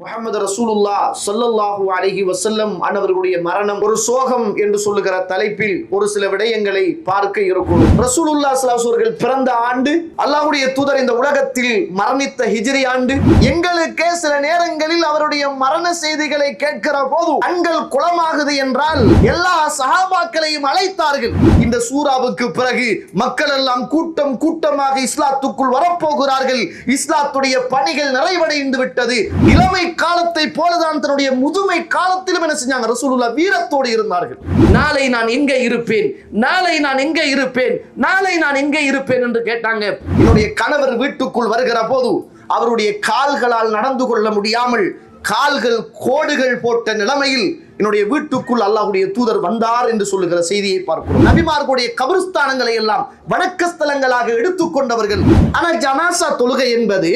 முஹம்மது ரசூலுல்லாஹ் ஸல்லல்லாஹு அலைஹி வஸல்லம் அன்னவர்களுடைய மரணம் ஒரு சோகம் என்று சொல்லுகிற தலைப்பில் ஒரு சில விடயங்களை பார்க்க இருக்கும். ரசூலுல்லாஹ் ஸல்லல்லாஹு அலைஹி அவர்கள் பிறந்த ஆண்டு, அல்லாஹ்வுடைய தூதர் இந்த உலகத்தில் மரணித்த ஹிஜ்ரி ஆண்டு. எங்களுக்கே சில நேரங்களில் அவருடைய மரண செய்திகளை கேட்கிற போது கண்கள் குளமாகுது என்றால் எல்லா சஹாபாக்களையும் அழைத்தார்கள். இந்த சூராவுக்கு பிறகு மக்கள் எல்லாம் கூட்டம் கூட்டமாக இஸ்லாத்துக்குள் வரப்போகிறார்கள். இஸ்லாத்துடைய பணிகள் நிறைவடைந்து விட்டது. இளமை காலத்தை போலதான் தன்னுடைய முதுமை காலத்திலும் என்ன செஞ்சாங்க? ரசூலுல்லாஹ் வீரத்தோடு இருந்தார்கள். நாளை நான் எங்கே இருப்பேன், நாளை நான் எங்கே இருப்பேன், நாளை நான் எங்கே இருப்பேன் என்று கேட்டாங்க. என்னுடைய கணவர் வீட்டுக்குள் வருகிற போது அவருடைய கால்களால் நடந்து கொள்ள முடியாமல் கால்கள் கோடுகள் போட்ட நிலைமையில் என்னுடைய வீட்டுக்குள் அல்லாஹ்வுடைய தூதர் வந்தார் என்று சொல்லுகிற செய்தியை பார்க்கிறோம். நபிமார்களுடைய கபர்ஸ்தானங்களை எல்லாம் வணக்க ஸ்தலங்களாக எடுத்துக்கொண்டவர்கள். ஆனால் ஜனாசா தொழுகை என்பது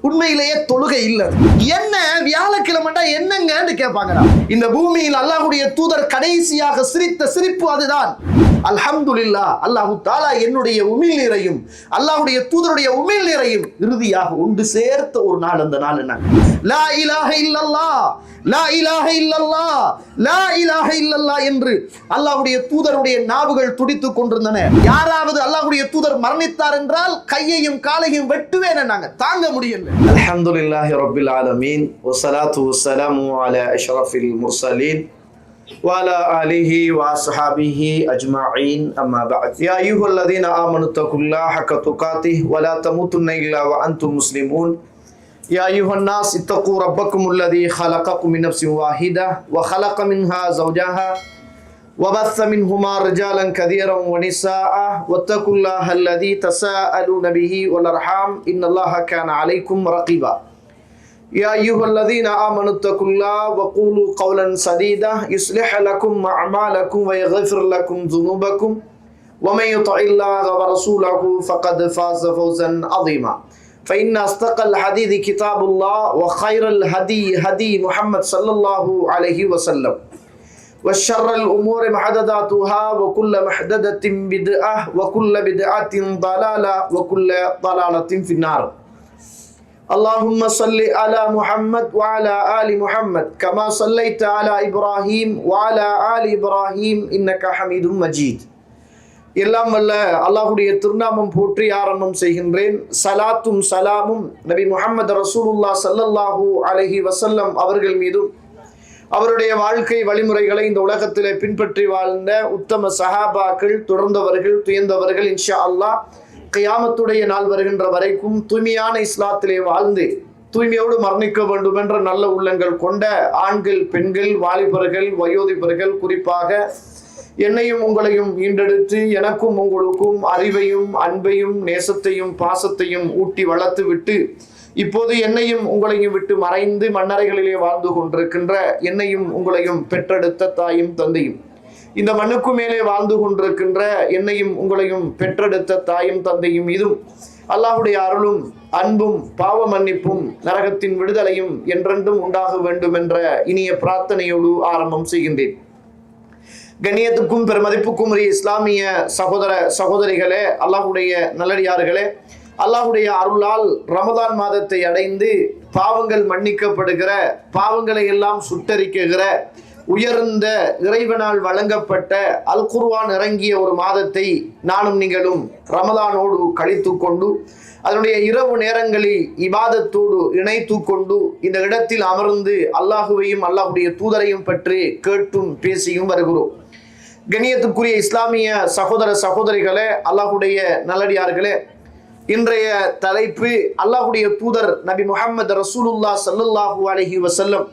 உண்மையிலேயே தொழுகை இல்ல. என்ன வியாழக்கிழமைண்டா என்னங்கன்னு கேட்பாங்க. இந்த பூமியில் அல்லாஹ்வுடைய தூதர் கடைசியாக சிரித்த சிரிப்பு அதுதான். அல்ஹம்துலில்லாஹ், அல்லாஹ் தஆலா என்னுடைய உமிழ் நீரையும் அல்லாஹ்வுடைய தூதருடைய உமிழ் நீரையும் இறுதியாக ஒன்று சேர்த்த ஒரு நாள். அந்த நாள் என்ன? லா இலாஹ இல்லல்லாஹ், லா இலாஹ இல்லல்லாஹ், லா இலாஹ இல்லல்லாஹ் என்று அல்லாஹ்வுடைய தூதருடைய நாவுகள் துடித்துக் கொண்டிருந்தன. யாராவது அல்லாஹ்வுடைய தூதர் மரணித்தார் என்றால் கையையும் காலையும் வெட்டுவேன் நாங்க தாங்க முடியல. அல்ஹம்துலில்லாஹி ரப்பில் ஆலமீன் வஸ்ஸலாத்து வஸ்ஸலாமு அலா அஷ்ரஃபில் முர்ஸலீன் وعلى آله وصحبه أجمعين أما بعد يا أيها الذين آمنوا اتقوا الله حق تقاته ولا تموتن إلا وأنتم مسلمون يا أيها الناس اتقوا ربكم الذي خلقكم من نفس واحدة وخلق منها زوجها وبث منهما رجالا كثيرا ونساء واتقوا الله الذي تساءلون به والأرحام إن الله كان عليكم رقيبا يا أيها الذين آمنوا اتقوا الله وقولوا قولا سديدا يصلح لكم أعمالكم ويغفر لكم ذنوبكم ومن يطع الله ورسوله فقد فاز فوزا عظيما فإن أصدق الحديث كتاب الله وخير الهدي هدي محمد صلى الله عليه وسلم وشر الأمور محدثاتها وكل محدثة بدعة وكل بدعة ضلالة وكل ضلالة في النار اللهم صل على محمد وعلى آل محمد كما صليت على إبراهيم وعلى آل إبراهيم إنك حميد مجيد. எல்லாம் வல்ல அல்லாஹ்வுடைய திருநாமம் போற்றி ஆரம்பம் செய்கின்றேன். சலாத்தும் சலாமும் நபி முஹம்மது ரசூலுல்லாஹ் ஸல்லல்லாஹு அலைஹி வஸல்லம் அவர்கள் மீதும் அவருடைய வாழ்க்கை வழிமுறைகளை இந்த உலகத்திலே பின்பற்றி வாழ்ந்த உத்தம சஹாபாக்கள், தொடர்ந்தவர்கள், துயர்ந்தவர்கள் இன்ஷா அல்லாஹ் கியாமத்துடைய நாள் வருகின்ற வரைக்கும் தூய்மையான இஸ்லாத்திலே வாழ்ந்து தூய்மையோடு மரணிக்க வேண்டும் என்ற நல்ல உள்ளங்கள் கொண்ட ஆண்கள், பெண்கள், வாலிபர்கள், வயோதிபர்கள், குறிப்பாக என்னையும் உங்களையும் ஈண்டெடுத்து எனக்கும் உங்களுக்கும் அறிவையும் அன்பையும் நேசத்தையும் பாசத்தையும் ஊட்டி வளர்த்து விட்டு இப்போது என்னையும் உங்களையும் விட்டு மறைந்து மண்ணறைகளிலே வாழ்ந்து கொண்டிருக்கின்ற என்னையும் உங்களையும் பெற்றெடுத்த தாயும் தந்தையும், இந்த மண்ணுக்கு மேலே வாழ்ந்து கொண்டிருக்கின்ற என்னையும் உங்களையும் பெற்றெடுத்த தாயும் தந்தையும் இதும் அல்லாஹ்வுடைய அருளும் அன்பும் பாவ மன்னிப்பும் நரகத்தின் விடுதலையும் என்றென்றும் உண்டாக வேண்டும் என்ற இனிய பிரார்த்தனையோடு ஆரம்பம் செய்கின்றேன். கண்ணியத்துக்கும் பெருமதிப்புக்கும் உரிய இஸ்லாமிய சகோதர சகோதரிகளே, அல்லாஹ்வுடைய நல்லடியார்களே, அல்லாஹ்வுடைய அருளால் ரமதான் மாதத்தை அடைந்து பாவங்கள் மன்னிக்கப்படுகிற, பாவங்களை எல்லாம் சுட்டரிக்குகிற உயர்ந்த இறைவனால் வழங்கப்பட்ட அல் குர்ஆன் இறங்கிய ஒரு மாதத்தை நானும் நீங்களும் ரமதானோடு கழித்து கொண்டு அதனுடைய இரவு நேரங்களில் இபாதத்தோடு இணைத்து கொண்டு இந்த இடத்தில் அமர்ந்து அல்லாஹுவையும் அல்லாஹ்வுடைய தூதரையும் பற்றி கேட்டும் பேசியும் வருகிறோம். கண்ணியத்துக்குரிய இஸ்லாமிய சகோதர சகோதரிகளே, அல்லாஹ்வுடைய நல்லடியார்களே, இன்றைய தலைப்பு அல்லாஹ்வுடைய தூதர் நபி முஹம்மது ரசூலுல்லாஹ் ஸல்லல்லாஹு அலைஹி வஸல்லம்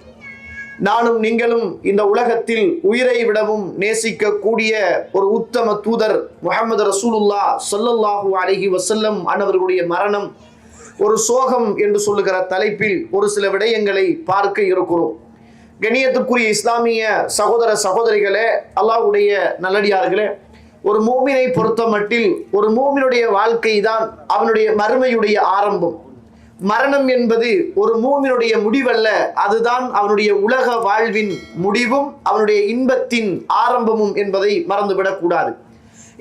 நானும் நீங்களும் இந்த உலகத்தில் உயிரை விடவும் நேசிக்கக்கூடிய ஒரு உத்தம தூதர் முஹம்மது ரசூலுல்லாஹ் ஸல்லல்லாஹு அலைஹி வஸல்லம் அன்னவர்களுடைய மரணம் ஒரு சோகம் என்று சொல்லுகிற தலைப்பில் ஒரு சில விடயங்களை பார்க்க இருக்கிறோம். கண்ணியத்துக்குரிய இஸ்லாமிய சகோதர சகோதரிகளே, அல்லாஹ்வுடைய நல்லடியார்களே, ஒரு மூமினை பொறுத்த மட்டில் ஒரு மூமினுடைய வாழ்க்கை தான் அவனுடைய மறுமையுடைய ஆரம்பம். மரணம் என்பது ஒரு மூமினுடைய முடிவல்ல, அதுதான் அவனுடைய உலக வாழ்வின் முடிவும் அவனுடைய இன்பத்தின் ஆரம்பமும் என்பதை மறந்துவிடக் கூடாது.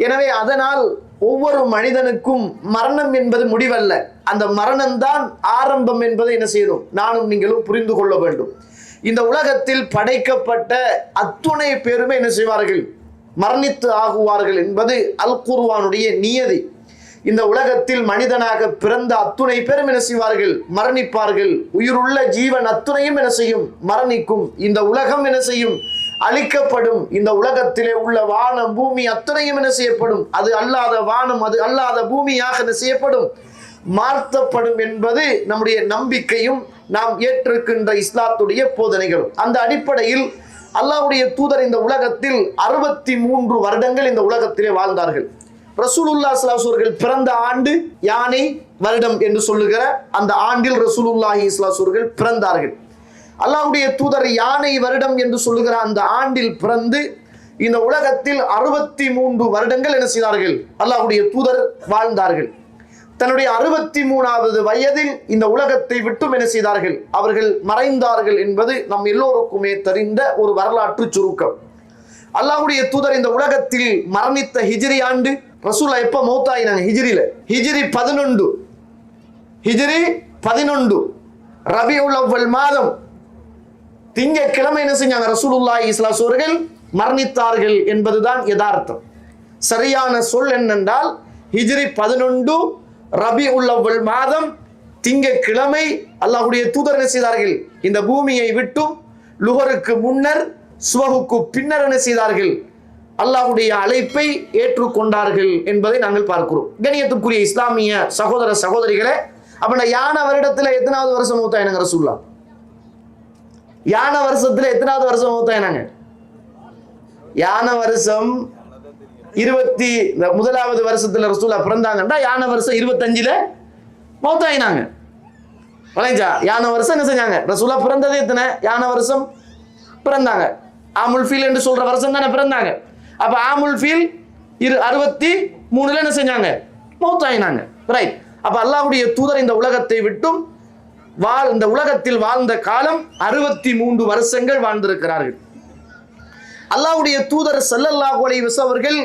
எனவே அதனால் ஒவ்வொரு மனிதனுக்கும் மரணம் என்பது முடிவல்ல, அந்த மரணம்தான் ஆரம்பம் என்பதை என்ன செய்யணும், நானும் நீங்களும் புரிந்து கொள்ள வேண்டும். இந்த உலகத்தில் படைக்கப்பட்ட அத்துணை பேருமே என்ன செய்வார்கள், மரணித்து ஆகுவார்கள் என்பது அல் குர்ஆனுடைய நியதி. இந்த உலகத்தில் மனிதனாக பிறந்த அத்துணை பேரும் என்ன செய்வார்கள், மரணிப்பார்கள். உயிருள்ள ஜீவன் அத்துணையும் என்ன செய்யும், மரணிக்கும். இந்த உலகம் என்ன செய்யும், அழிக்கப்படும். இந்த உலகத்திலே உள்ள வானம் பூமி அத்தனையும் என்ன செய்யப்படும், அது அல்லாத வானம் அது அல்லாத பூமியாக என்ன செய்யப்படும், மாற்றப்படும் என்பது நம்முடைய நம்பிக்கையும் நாம் ஏற்றிருக்கின்ற இஸ்லாத்துடைய போதனைகளும். அந்த அடிப்படையில் அல்லாஹ்வுடைய தூதர் இந்த உலகத்தில் 63 வருடங்கள் இந்த உலகத்திலே வாழ்ந்தார்கள். ரசூலுல்லாஹி ஸல்லல்லாஹு அலைஹி வஸல்லம் பிறந்த ஆண்டு யானை வருடம் என்று சொல்லுகிற அந்த ஆண்டில் ரசூலுல்லாஹி ஸல்லல்லாஹு அலைஹி வஸல்லம் பிறந்தார்கள். அல்லாஹ்வுடைய தூதர் யானை வருடம் என்று சொல்லுகிற அந்த ஆண்டில் பிறந்து இந்த உலகத்தில் 63 வருடங்கள் என்ன செய்தார்கள், அல்லாஹ்வுடைய தூதர் வாழ்ந்தார்கள். தன்னுடைய 63வது வயதில் இந்த உலகத்தை விட்டும் என்ன செய்தார்கள், அவர்கள் மறைந்தார்கள் என்பது நம் எல்லோருக்குமே தெரிந்த ஒரு வரலாற்று சுருக்கம். அல்லாஹ்வுடைய தூதர் இந்த உலகத்தில் மரணித்த ஹிஜ்ரி ஆண்டு, ரசூலா எப்ப மௌத்தாயினாங்க, ஹிஜ்ரி 11 ரபியுல் அவ்வல் மாதம் திங்கட்கிழமை என்ன செஞ்சாங்க, ரசூலுல்லாஹி ஸல்லல்லாஹு அலைஹி வஸல்லம் மரணித்தார்கள் என்பதுதான் யதார்த்தம். சரியான சொல் என்னென்றால் ஹிஜ்ரி 11 ரபியுல் அவ்வல் மாதம் திங்கட்கிழமை அல்லாஹ்வுடைய தூதர் என்ன செய்தார்கள், இந்த பூமியை விட்டும் லுஹருக்கு முன்னர் சுபஹுக்கு பின்னர் என்ன செய்தார்கள், அல்லாஹ்வுடைய அழைப்பை ஏற்றுக்கொண்டார்கள் என்பதை நாங்கள் பார்க்கிறோம். கண்ணியத்துக்குரிய இஸ்லாமிய சகோதர சகோதரிகளே, அப்ப யானை வருடத்துல எத்தனாவது வருஷம் மௌத்தாயினாங்க ரசூலுல்லாஹ், யானை வருஷத்துல எத்தனாவது வருஷம் மௌத்தாயினாங்க, யானை வருஷம் 21வது வருஷத்துல ரசூலுல்லாஹ் பிறந்தாங்கன்னா யானை வருஷம் 25ல மௌத்தாயினாங்க. வளைஞ்சா யானை வருஷம் என்ன செஞ்சாங்க, ரசூலுல்லாஹ் பிறந்தது எத்தனை, யானை வருஷம் பிறந்தாங்க. ஆமுல் ஃபீல் என்று சொல்ற வருஷம் தானே பிறந்தாங்க. அப்ப ஆமுல் ஃபீல் 63ல என்ன செஞ்சாங்க, மௌத்தாயினாங்க. ரைட். அப்ப அல்லாஹ்வுடைய தூதர் இந்த உலகத்தை விட்டும் இந்த உலகத்தில் வாழ்ந்த காலம் 63 வருஷங்கள் வாழ்ந்திருக்கிறார்கள். அல்லாஹ்வுடைய தூதர் ஸல்லல்லாஹு அலைஹி வஸல்லம் அவர்கள்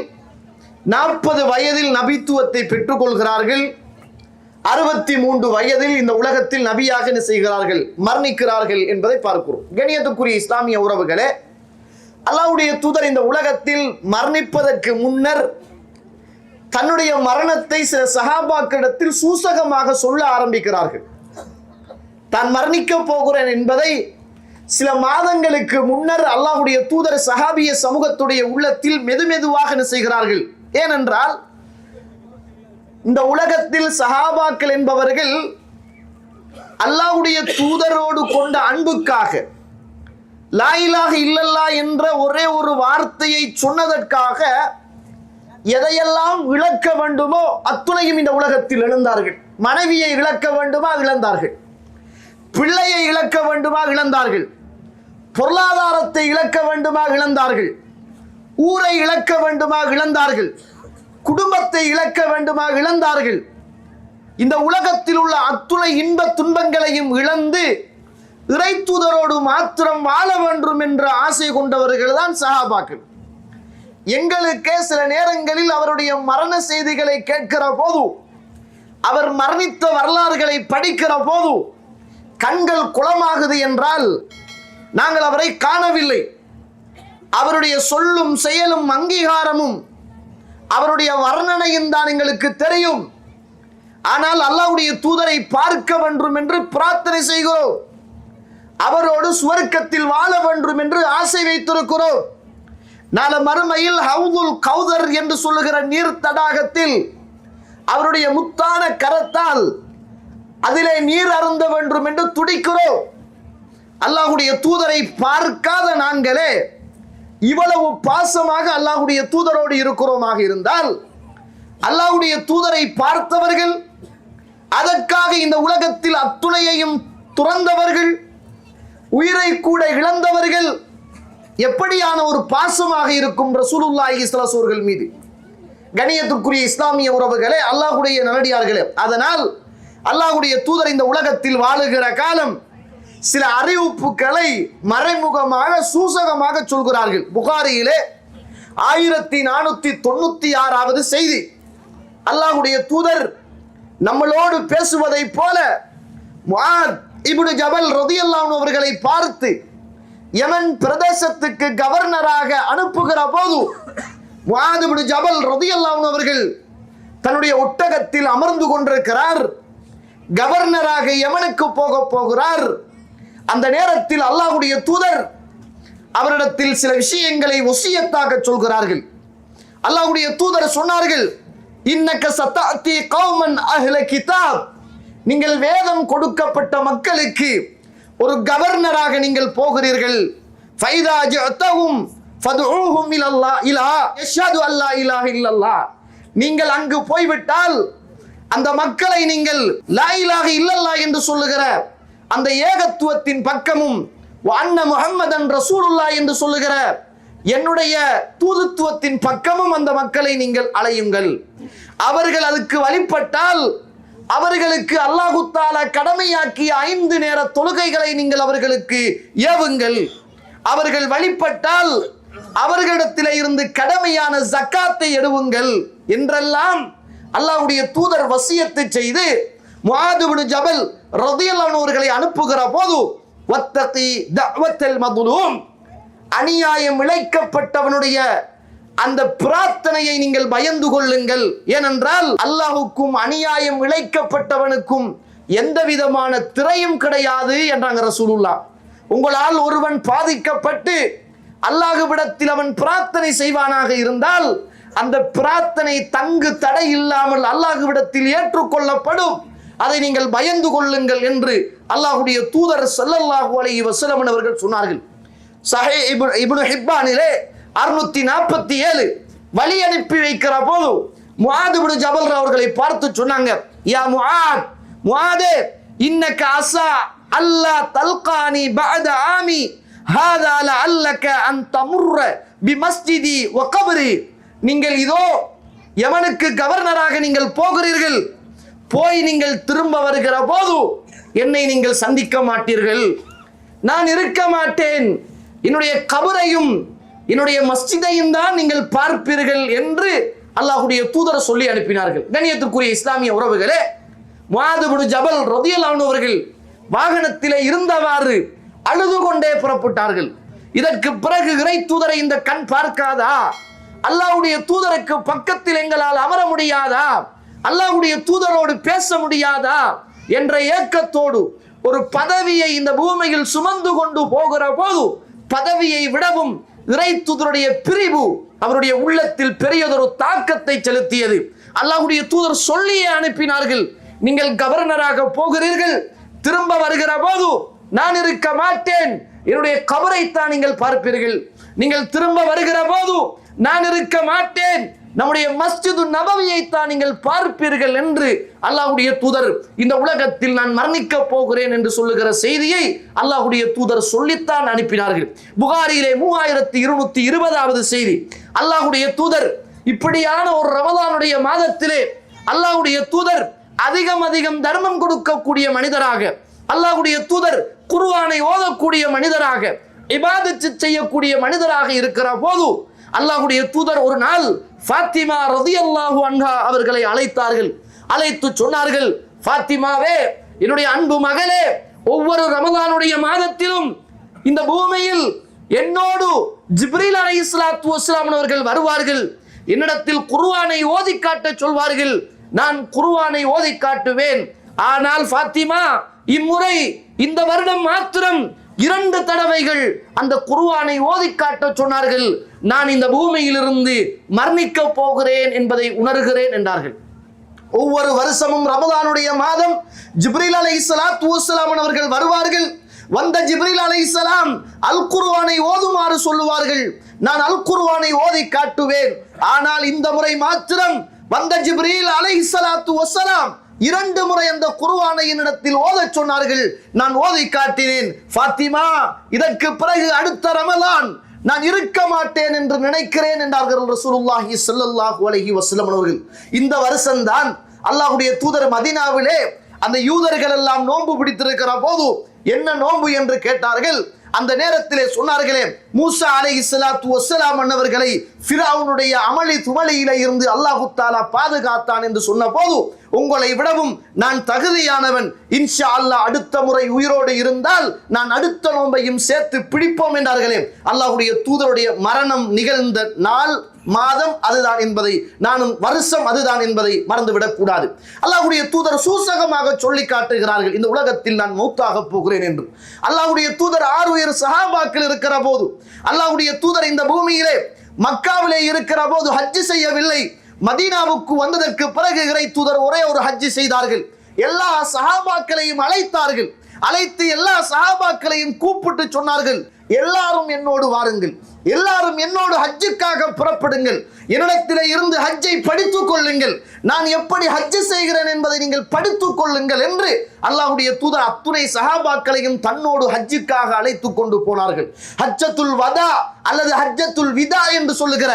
40 வயதில் நபித்துவத்தை பெற்றுக் கொள்கிறார்கள். 63 வயதில் இந்த உலகத்தில் நபியாக என்ன செய்கிறார்கள், மரணிக்கிறார்கள் என்பதை பார்க்கிறோம். கண்ணியத்துக்குரிய இஸ்லாமிய உறவுகளே, அல்லாஹ்வுடைய தூதர் இந்த உலகத்தில் மரணிப்பதற்கு முன்னர் தன்னுடைய மரணத்தை சில சஹாபாக்களிடத்தில் சூசகமாக சொல்ல ஆரம்பிக்கிறார்கள். தான் மரணிக்க போகிறேன் என்பதை சில மாதங்களுக்கு முன்னர் அல்லாஹ்வுடைய தூதர் சஹாபிய சமூகத்துடைய உள்ளத்தில் மெதுமெதுவாக என்ன செய்கிறார்கள். ஏனென்றால் இந்த உலகத்தில் சஹாபாக்கள் என்பவர்கள் அல்லாஹ்வுடைய தூதரோடு கொண்ட அன்புக்காக லா இலாஹ இல்லல்லாஹ் என்ற ஒரே ஒரு வார்த்தையை சொன்னதற்காக எதையெல்லாம் இழக்க வேண்டுமோ அத்துணையும் இந்த உலகத்தில் இழந்தார்கள். மனைவியை இழக்க வேண்டுமா இழந்தார்கள், பிள்ளையை இழக்க வேண்டுமா இழந்தார்கள், பொருளாதாரத்தை இழக்க வேண்டுமா இழந்தார்கள், ஊரை இழக்க வேண்டுமா இழந்தார்கள், குடும்பத்தை இழக்க வேண்டுமா இழந்தார்கள். இந்த உலகத்தில் உள்ள அத்துணை இன்ப துன்பங்களையும் இழந்து இறை தூதரோடு மாத்திரம் வாழ வேண்டும் என்ற ஆசை கொண்டவர்கள் தான் சஹாபாக்கள். எங்களுக்கே சில நேரங்களில் அவருடைய மரண செய்திகளை கேட்கிற போது, அவர் மரணித்த வரலாறுகளை படிக்கிற போது கண்கள் குளமாகுது என்றால் நாங்கள் அவரை காணவில்லை. அவருடைய சொல்லும் செயலும் அங்கீகாரமும் அவருடைய வர்ணனையும் தான் எங்களுக்கு தெரியும். ஆனால் அல்லாஹ்வுடைய தூதரை பார்க்க வேண்டும் என்று பிரார்த்தனை செய்கிறோம். அவரோடு சுவர்க்கத்தில் வாழ வேண்டும் என்று ஆசை வைத்திருக்கிறோம். நாள மறுமையில் ஹவுதுல் கௌதர் என்று சொல்லுகிற நீர் தடாகத்தில் அவருடைய முத்தான கரத்தால் அதிலே நீர் அருந்த வேண்டும் என்று துடிக்கிறோம். அல்லாஹ்வுடைய தூதரை பார்க்காத நாங்களே இவ்வளவு பாசமாக அல்லாஹ்வுடைய தூதரோடு இருக்கிறோமாக இருந்தால், அல்லாஹ்வுடைய தூதரை பார்த்தவர்கள், அதற்காக இந்த உலகத்தில் அத்துணையையும் துறந்தவர்கள், உயிரை கூட இழந்தவர்கள் எப்படியான ஒரு பாசமாக இருக்கும் ரசூலுல்லாஹி ஸல்லல்லாஹு அலைஹி வஸல்லம் மீது. கண்ணியத்துக்குரிய இஸ்லாமிய உறவுகளே, அல்லாஹ்வுடைய நல்லடியார்களே, அதனால் அல்லாஹ்வுடைய தூதர் இந்த உலகத்தில் வாழுகிற காலம் சில அறிவிப்புகளை மறைமுகமாக சூசகமாக சொல்கிறார்கள். புகாரியிலே 1496வது செய்தி. அல்லாஹ்வுடைய தூதர் நம்மளோடு பேசுவதை போல முஆத் இப்னு ஜபல் ரலியல்லாஹு அன்ஹு அவர்களை பார்த்து யமன் பிரதேசத்துக்கு கவர்னராக அனுப்புகிற போது முஆத் இப்னு ஜபல் ரலியல்லாஹு அன்ஹு அவர்கள் தன்னுடைய ஒட்டகத்தில் அமர்ந்து கொண்டிருக்கிறார். கவர்னராக யமனுக்கு போகிறார். அந்த நேரத்தில் அல்லாஹ்வுடைய தூதர் அவரிடத்தில் சில விஷயங்களை வசியத்தாக சொல்கிறார்கள். அல்லாஹ்வுடைய தூதர் சொன்னார்கள், இன்னக சதஅதி கௌமன் அஹ்ல கிதாப், நீங்கள் வேதம் கொடுக்கப்பட்ட மக்களுக்கு ஒரு கவர்னராக நீங்கள் போகிறீர்கள். ஃபைதா ஜஅதஹும் ஃபதுஊஹும் இலல்லாஹ் இலா யஷ்ஹது அல்லா இலாஹ இல்லல்லாஹ், நீங்கள் அங்கு போய்விட்டால் அந்த மக்களை நீங்கள் லா இலாஹ இல்லல்லாஹ் என்று சொல்லுகிற அந்த ஏகத்துவத்தின் பக்கமும் அன்ன முஹம்மதன் ரசூலுல்லாஹ் என்று சொல்லுகிற என்னுடைய தூதுத்துவத்தின் பக்கமும் அந்த மக்களை நீங்கள் அழையுங்கள். அவர்கள் அதுக்கு வழிபட்டால் அவர்களுக்கு அல்லாஹு தஆலா கடமையாக்கிய 5 நேர தொழுகைகளை நீங்கள் அவர்களுக்கு ஏவுங்கள். அவர்கள் வழிபட்டால் அவர்களிடத்திலே இருந்து கடமையான ஜக்காத்தை எடுவுங்கள் என்றெல்லாம் அல்லாஹ்வுடைய தூதர் வசியத்தை செய்து முஆத் இப்னு ஜபல் ரலியல்லாஹு அன்ஹு அவர்களை அனுப்புகிற போது வத்தகி தஅவத்தல் மظلوم, அநியாயம் இழைக்கப்பட்டவனுடைய அந்த பிரார்த்தனையை நீங்கள் பயந்து கொள்ளுங்கள். ஏனென்றால் அல்லாஹ்வுக்கும் அநியாயம் இழைக்கப்பட்டவனுக்கும் எந்த விதமான திரையும் கிடையாது என்றாங்க ரசூலுல்லாஹ். உங்களால் ஒருவன் பாதிக்கப்பட்டு அல்லாஹ்விடத்தில் அவன் பிரார்த்தனை செய்வானாக இருந்தால் அந்த பிரார்த்தனை தங்கு தடை இல்லாமல் அல்லாஹ்விடத்தில் ஏற்றுக்கொள்ளப்படும். அதை நீங்கள் பயந்து கொள்ளுங்கள் என்று அல்லாஹ்வுடைய தூதர் ஸல்லல்லாஹு அலைஹி வஸல்லம் அவர்கள் சொன்னார்கள். சஹீஹ் இப்னு ஹிப்பானிலே 647 வழி அனுப்பி வைக்கிற போது முஆத் இப்னு ஜபல் அவர்களை பார்த்து சொன்னாங்க, யா முஆத், முஆதே, இன்னக அஸா அல்லா தல்கானி பஅத ஆமி ஹாதா லஅல்லக அன் தமுர்ர பிமஸ்ஜிதி வ கப்ரி, நீங்கள் இதோ யமனுக்கு கவர்னராக நீங்கள் போகிறீர்கள். போய் நீங்கள் திரும்ப வருகிற போது என்னை நீங்கள் சந்திக்க மாட்டீர்கள், நான் இருக்க மாட்டேன், என்னுடைய கபரையும் என்னுடைய மஸ்ஜிதையும் தான் நீங்கள் பார்ப்பீர்கள் என்று அல்லாஹ்வுடைய தூதர் சொல்லி அனுப்பினார்கள். கண்ணியத்துக்குரிய இஸ்லாமிய உறவுகளே, முஆத் இப்னு ஜபல் ரலியல்லாஹு அன்ஹு அவர்கள் வாகனத்திலே இருந்தவாறு அழுது கொண்டே புறப்பட்டார்கள். இதற்கு பிறகு இறை தூதரை இந்த கண் பார்க்காதா? அல்லாஹ்வுடைய தூதருக்கு பக்கத்தில் எங்களால் அமர முடியாதா? அல்லாஹ்வுடைய தூதரோடு பேச முடியாதா என்ற ஏக்கத்தோடு ஒரு பதவியை இந்த பூமியில் சுமந்து கொண்டு போகிற போது பதவியை விடவும் இறை தூதருடைய பிரிவு அவருடைய உள்ளத்தில் பெரியதொரு தாக்கத்தை செலுத்தியது. அல்லாஹ்வுடைய தூதர் சொல்லியே அனுப்பினார்கள், நீங்கள் கவர்னராக போகிறீர்கள், திரும்ப வருகிற போது நான் இருக்க மாட்டேன், என்னுடைய கபரைத்தான் நீங்கள் பார்ப்பீர்கள். நீங்கள் திரும்ப வருகிற போது நான் இருக்க மாட்டேன், நம்முடைய மஸ்ஜிது நபவியை தான் நீங்கள் பார்ப்பீர்கள் என்று அல்லாஹ்வுடைய தூதர் இந்த உலகத்தில் நான் மரணிக்க போகிறேன் என்று சொல்லுகிற செய்தியை அல்லாஹ்வுடைய தூதர் சொல்லித்தான் அனுப்பினார்கள். புகாரியிலே 3220வது செய்தி. அல்லாஹ்வுடைய தூதர் இப்படியான ஒரு ரமலானுடைய மாதத்திலே அல்லாஹ்வுடைய தூதர் அதிகம் தர்மம் கொடுக்கக்கூடிய மனிதராக, அல்லாஹ்வுடைய தூதர் குர்ஆனை ஓதக்கூடிய மனிதராக, இபாதத் செய்யக்கூடிய மனிதராக இருக்கிற போது அல்லாஹ்வுடைய தூதர் ஒரு நாள் ஃபாத்திமா ரலியல்லாஹு அன்ஹா அவர்களை அழைத்தார்கள். அழைத்து சொன்னார்கள், ஃபாத்திமாவே, என்னுடைய அன்பு மகளே, ஒவ்வொரு ரமலானுடைய மாதத்திலும் இந்த பூமியில் என்னோடு ஜிப்ரீல் அலைஹிஸ்ஸலாத்து வஸ்ஸலாம் அவர்கள் வருவார்கள், என்னிடத்தில் குர்ஆனை ஓதி காட்ட சொல்வார்கள், நான் குர்ஆனை ஓதி காட்டுவேன். ஆனால் ஃபாத்திமா, இம்முறை இந்த வருடம் மாத்திரம் 2 தடவைகள் அந்த குர்ஆனை ஓதி காட்ட சொன்னார்கள், நான் இந்த பூமியிலிருந்து மரணிக்க போகிறேன் என்பதை உணர்கிறேன் என்றார்கள். ஒவ்வொரு வருஷமும் ரமலானுடைய மாதம் ஜிப்ரீல் அலைஹிஸ்ஸலாத்து வஸ்ஸலாம் அவர்கள் வருவார்கள். வந்த ஜிப்ரீல் அலைஹிஸ்ஸலாம் அல் குர்ஆனை ஓதுமாறு சொல்லுவார்கள், நான் அல் குர்ஆனை ஓதி காட்டுவேன். ஆனால் இந்த முறை மாத்திரம் வந்த ஜிப்ரீல் அலைஹிஸ்ஸலாத்து வஸ்ஸலாம் 2 முறை அந்த குர்ஆனை என்னிடத்தில் ஓதச் சொன்னார்கள், நான் ஓதி காட்டினேன். ஃபாத்திமா, இதற்கு பிறகு அடுத்த ரமலான் நான் இருக்க மாட்டேன் என்று நினைக்கிறேன் என்றார்கள் ரசூலுல்லாஹி ஸல்லல்லாஹு அலைஹி வஸல்லம் அவர்கள். இந்த வருஷம்தான் அல்லாஹ்வுடைய தூதர் மதீனாவிலே அந்த யூதர்கள் எல்லாம் நோன்பு பிடித்திருக்கிற போது என்ன நோன்பு என்று கேட்டார்கள். அந்த நேரத்திலே சொன்னார்களே, மூசா அலைஹிஸ்ஸலாத்து வஸ்ஸலாம் அன்னவர்களை ஃபிரௌனுடைய அமளி துமளியிலே இருந்து அல்லாஹ் தஆலா பாதுகாத்தான் என்று சொன்னபோது, உங்களை விடவும் நான் தகுதியானவன், இன்ஷா அல்லாஹ் அடுத்த முறை உயிரோடு இருந்தால் நான் அடுத்த நோன்பையும் சேர்த்து பிடிப்போம் என்றார்களே. அல்லாஹ்வுடைய தூதருடைய மரணம் நிகழ்ந்த நாள், மாதம் அதுதான் என்பதை, நானும் வருஷம் அதுதான் என்பதை மறந்துவிடக் கூடாது. அல்லாஹ்வுடைய தூதர் சூசகமாக சொல்லி காட்டுகிறார்கள், இந்த உலகத்தில் நான் மௌத்தாக போகிறேன் என்று. அல்லாஹ்வுடைய தூதர் 6 உயர் சஹாபாக்கள் இருக்கிற போது, அல்லாஹ்வுடைய தூதர் இந்த பூமியிலே மக்காவிலே இருக்கிற போது ஹஜ் செய்யவில்லை. மதீனாவுக்கு வந்ததற்கு பிறகு இறை தூதர் ஒரே ஒரு ஹஜ் செய்தார்கள். எல்லா சஹாபாக்களையும் அழைத்தார்கள். அழைத்து எல்லா சஹாபாக்களையும் கூப்பிட்டு சொன்னார்கள், எல்லாரும் என்னோடு வாருங்கள், எல்லாரும் என்னோடு ஹஜ்ஜுக்காக புறப்படுங்கள், என்னிடத்திலே இருந்து ஹஜ்ஜை படித்துக் கொள்ளுங்கள், நான் எப்படி ஹஜ் செய்கிறேன் என்பதை நீங்கள் படித்துக் கொள்ளுங்கள் என்று அல்லாஹ்வுடைய தூதர் அத்துணை சஹாபாக்களையும் தன்னோடு ஹஜ்ஜுக்காக அழைத்து கொண்டு போனார்கள். ஹஜ்ஜத்துல் வதா அல்லது ஹஜ்ஜத்துல் விதா என்று சொல்லுகிற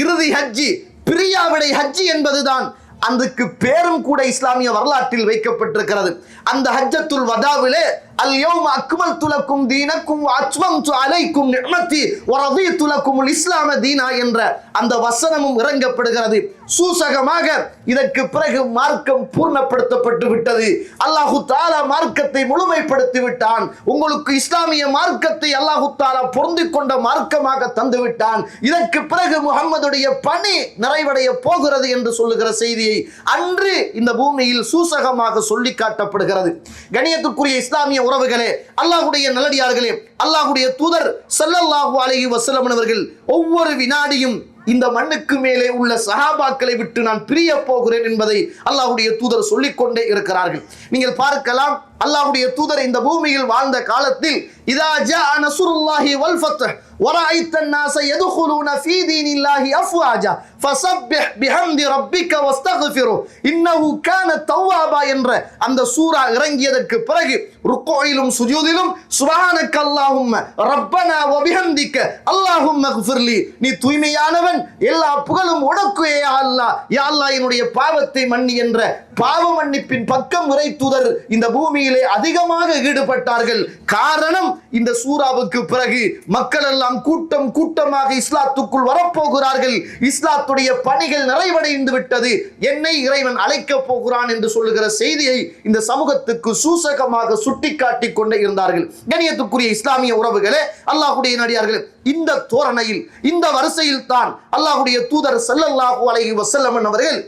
இறுதி ஹஜ்ஜி, பிரியாவிடை ஹஜ்ஜி என்பதுதான் அதுக்கு பேரும் கூட இஸ்லாமிய வரலாற்றில் வைக்கப்பட்டிருக்கிறது. அந்த ஹஜ்ஜத்துல் வதாவிலே அல் யௌம அக்மல்து லக்கும் தீனக்கும் வ அத்மம்து அலைக்கும் நிஅமதி வ ரதீது லக்குமுல் இஸ்லாம தீனா என்ற அந்த வசனமும் இறங்கப்படுகிறது. சூசகமாக இதற்கு பிறகு மார்க்கம் பூர்ணப்படுத்தப்பட்டு விட்டது. அல்லாஹு தஆலா மார்க்கத்தை முழுமைப்படுத்தி விட்டான். உங்களுக்கு இஸ்லாமிய மார்க்கத்தை அல்லாஹு தஆலா பொருந்திக் கொண்ட மார்க்கமாக தந்து விட்டான். இதற்கு பிறகு முஹம்மதுடைய பணி நிறைவடைய போகிறது என்று சொல்லுகிற செய்தியை அன்று இந்த பூமியில் சூசகமாக சொல்லி காட்டப்படுகிறது. கணியத்துக்குரிய இஸ்லாமிய உறவுகளே, அல்லாஹ்வுடைய நல்லடியார்களே, அல்லாஹ்வுடைய தூதர் ஸல்லல்லாஹு அலைஹி வஸல்லம் அவர்கள் ஒவ்வொரு வினாடியும் இந்த மண்ணுக்கு மேலே உள்ள சஹாபாக்களை விட்டு நான் பிரிய போகிறேன் என்பதை அல்லாஹ்வுடைய தூதர் சொல்லிக்கொண்டே இருக்கிறார்கள். நீங்கள் பார்க்கலாம், அல்லாஹ்வுடைய தூதர் இந்த பூமியில் வாழ்ந்த காலத்தில் இதா ஜாஅ நஸ்ருல்லாஹி வல் ஃபத்ஹ் வரஅய்த الناس يدخلون في دين الله افواجا فسبح بحمد ربك واستغفره انه كان توابا என்ற அந்த சூரா இறங்கியதற்கு பிறகு ருக்குயிலும் சுஜூதிலும் சுப்ஹானக அல்லாஹும்ம ரப்பனா வ பிஹம்திக அல்லாஹும்ம இக்ஃபிர்லி, நீ தூய்மையானவன், எல்லா புகழும் உனக்கே யா அல்லாஹ், யா அல்லாஹ் என்னுடைய பாவத்தை மன்னி என்ற பாவ மன்னிப்பின் பக்கம் இறை தூதர் இந்த பூமியிலே அதிகமாக ஈடுபட்டார்கள். காரணம், இந்த சூராவுக்கு பிறகு மக்கள் எல்லாம் கூட்டம் கூட்டமாக இஸ்லாத்துக்குள் வரப்போகிறார்கள், இஸ்லாத்துடைய பணிகள் நிறைவடைந்து விட்டது, என்னை இறைவன் அழைக்கப் போகிறான் என்று சொல்லுகிற செய்தியை இந்த சமூகத்துக்கு சூசகமாக சுட்டிக்காட்டி கொண்டே இருந்தார்கள். கணியத்துக்குரிய இஸ்லாமிய உறவுகளே, அல்லாஹ்வுடைய நடிகார்களே, இந்த தோரணையில் இந்த வரிசையில் தான் அல்லாஹ்வுடைய தூதர் ஸல்லல்லாஹு அலைஹி வஸல்லம் அவர்கள்